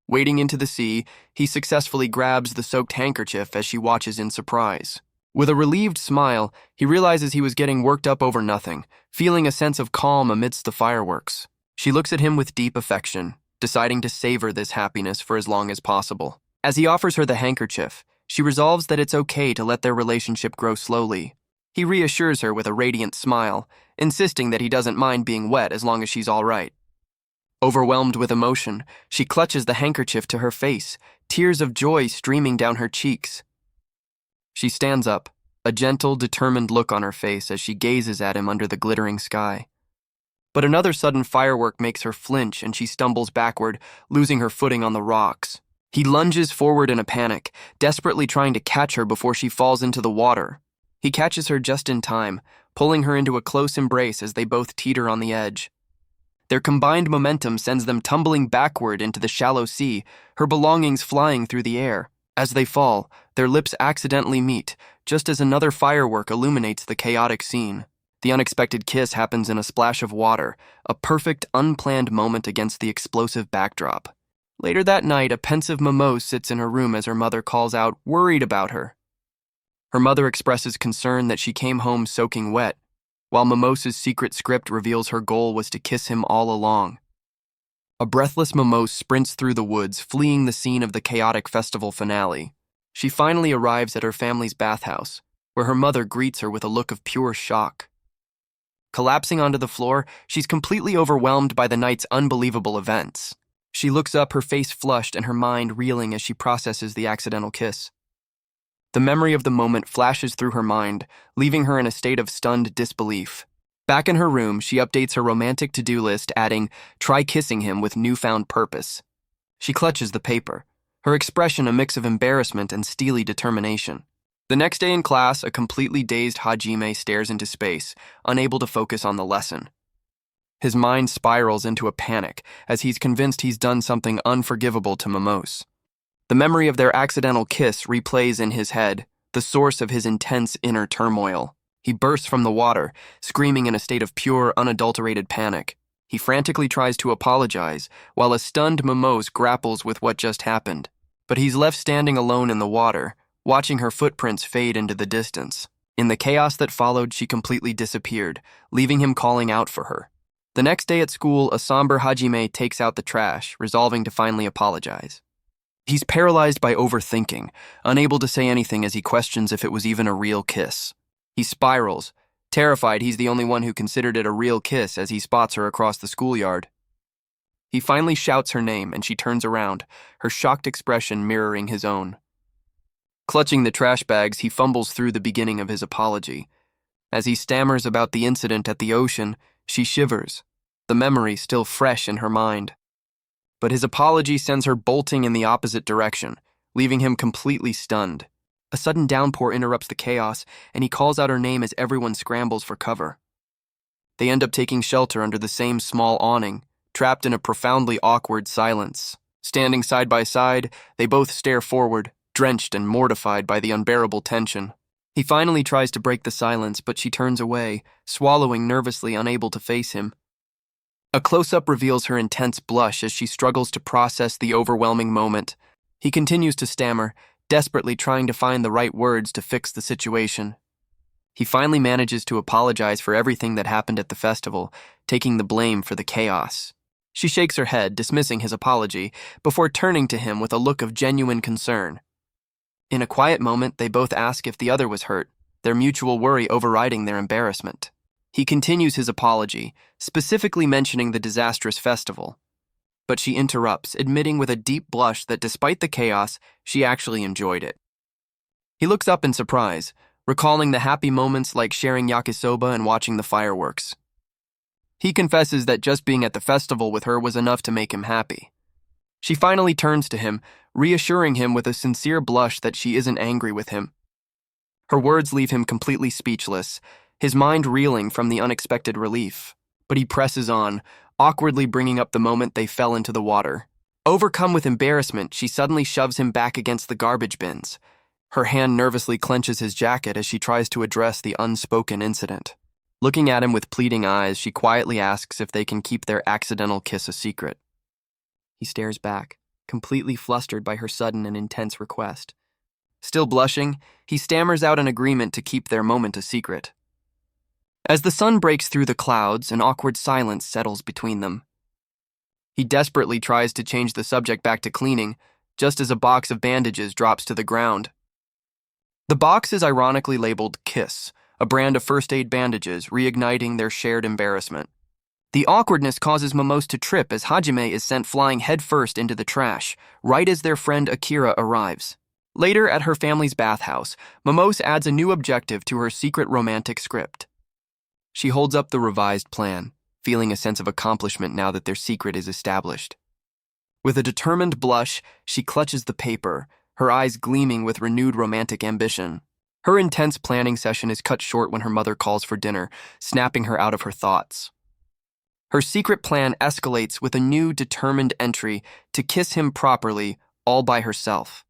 Wading into the sea, he successfully grabs the soaked handkerchief as she watches in surprise. With a relieved smile, he realizes he was getting worked up over nothing, feeling a sense of calm amidst the fireworks. She looks at him with deep affection, deciding to savor this happiness for as long as possible. As he offers her the handkerchief, she resolves that it's okay to let their relationship grow slowly. He reassures her with a radiant smile, insisting that he doesn't mind being wet as long as she's all right. Overwhelmed with emotion, she clutches the handkerchief to her face, tears of joy streaming down her cheeks. She stands up, a gentle, determined look on her face as she gazes at him under the glittering sky. But another sudden firework makes her flinch and she stumbles backward, losing her footing on the rocks. He lunges forward in a panic, desperately trying to catch her before she falls into the water. He catches her just in time, pulling her into a close embrace as they both teeter on the edge. Their combined momentum sends them tumbling backward into the shallow sea, her belongings flying through the air. As they fall, their lips accidentally meet, just as another firework illuminates the chaotic scene. The unexpected kiss happens in a splash of water, a perfect, unplanned moment against the explosive backdrop. Later that night, a pensive Momo sits in her room as her mother calls out, worried about her. Her mother expresses concern that she came home soaking wet, while Momo's secret script reveals her goal was to kiss him all along. A breathless Momo sprints through the woods, fleeing the scene of the chaotic festival finale. She finally arrives at her family's bathhouse, where her mother greets her with a look of pure shock. Collapsing onto the floor, she's completely overwhelmed by the night's unbelievable events. She looks up, her face flushed and her mind reeling as she processes the accidental kiss. The memory of the moment flashes through her mind, leaving her in a state of stunned disbelief. Back in her room, she updates her romantic to-do list, adding, "Try kissing him with newfound purpose." She clutches the paper, her expression a mix of embarrassment and steely determination. The next day in class, a completely dazed Hajime stares into space, unable to focus on the lesson. His mind spirals into a panic as he's convinced he's done something unforgivable to Momose. The memory of their accidental kiss replays in his head, the source of his intense inner turmoil. He bursts from the water, screaming in a state of pure, unadulterated panic. He frantically tries to apologize, while a stunned Momose grapples with what just happened. But he's left standing alone in the water, watching her footprints fade into the distance. In the chaos that followed, she completely disappeared, leaving him calling out for her. The next day at school, a somber Hajime takes out the trash, resolving to finally apologize. He's paralyzed by overthinking, unable to say anything as he questions if it was even a real kiss. He spirals, terrified he's the only one who considered it a real kiss as he spots her across the schoolyard. He finally shouts her name and she turns around, her shocked expression mirroring his own. Clutching the trash bags, he fumbles through the beginning of his apology. As he stammers about the incident at the ocean, she shivers, the memory still fresh in her mind. But his apology sends her bolting in the opposite direction, leaving him completely stunned. A sudden downpour interrupts the chaos, and he calls out her name as everyone scrambles for cover. They end up taking shelter under the same small awning, trapped in a profoundly awkward silence. Standing side by side, they both stare forward, drenched and mortified by the unbearable tension. He finally tries to break the silence, but she turns away, swallowing nervously, unable to face him. A close-up reveals her intense blush as she struggles to process the overwhelming moment. He continues to stammer, desperately trying to find the right words to fix the situation. He finally manages to apologize for everything that happened at the festival, taking the blame for the chaos. She shakes her head, dismissing his apology, before turning to him with a look of genuine concern. In a quiet moment, they both ask if the other was hurt, their mutual worry overriding their embarrassment. He continues his apology, specifically mentioning the disastrous festival. But she interrupts, admitting with a deep blush that despite the chaos, she actually enjoyed it. He looks up in surprise, recalling the happy moments like sharing yakisoba and watching the fireworks. He confesses that just being at the festival with her was enough to make him happy. She finally turns to him, reassuring him with a sincere blush that she isn't angry with him. Her words leave him completely speechless, his mind reeling from the unexpected relief. But he presses on, awkwardly bringing up the moment they fell into the water. Overcome with embarrassment, she suddenly shoves him back against the garbage bins. Her hand nervously clenches his jacket as she tries to address the unspoken incident. Looking at him with pleading eyes, she quietly asks if they can keep their accidental kiss a secret. He stares back, completely flustered by her sudden and intense request. Still blushing, he stammers out an agreement to keep their moment a secret. As the sun breaks through the clouds, an awkward silence settles between them. He desperately tries to change the subject back to cleaning, just as a box of bandages drops to the ground. The box is ironically labeled Kiss, a brand of first aid bandages, reigniting their shared embarrassment. The awkwardness causes Momose to trip as Hajime is sent flying headfirst into the trash, right as their friend Akira arrives. Later, at her family's bathhouse, Momose adds a new objective to her secret romantic script. She holds up the revised plan, feeling a sense of accomplishment now that their secret is established. With a determined blush, she clutches the paper, her eyes gleaming with renewed romantic ambition. Her intense planning session is cut short when her mother calls for dinner, snapping her out of her thoughts. Her secret plan escalates with a new determined entry to kiss him properly, all by herself.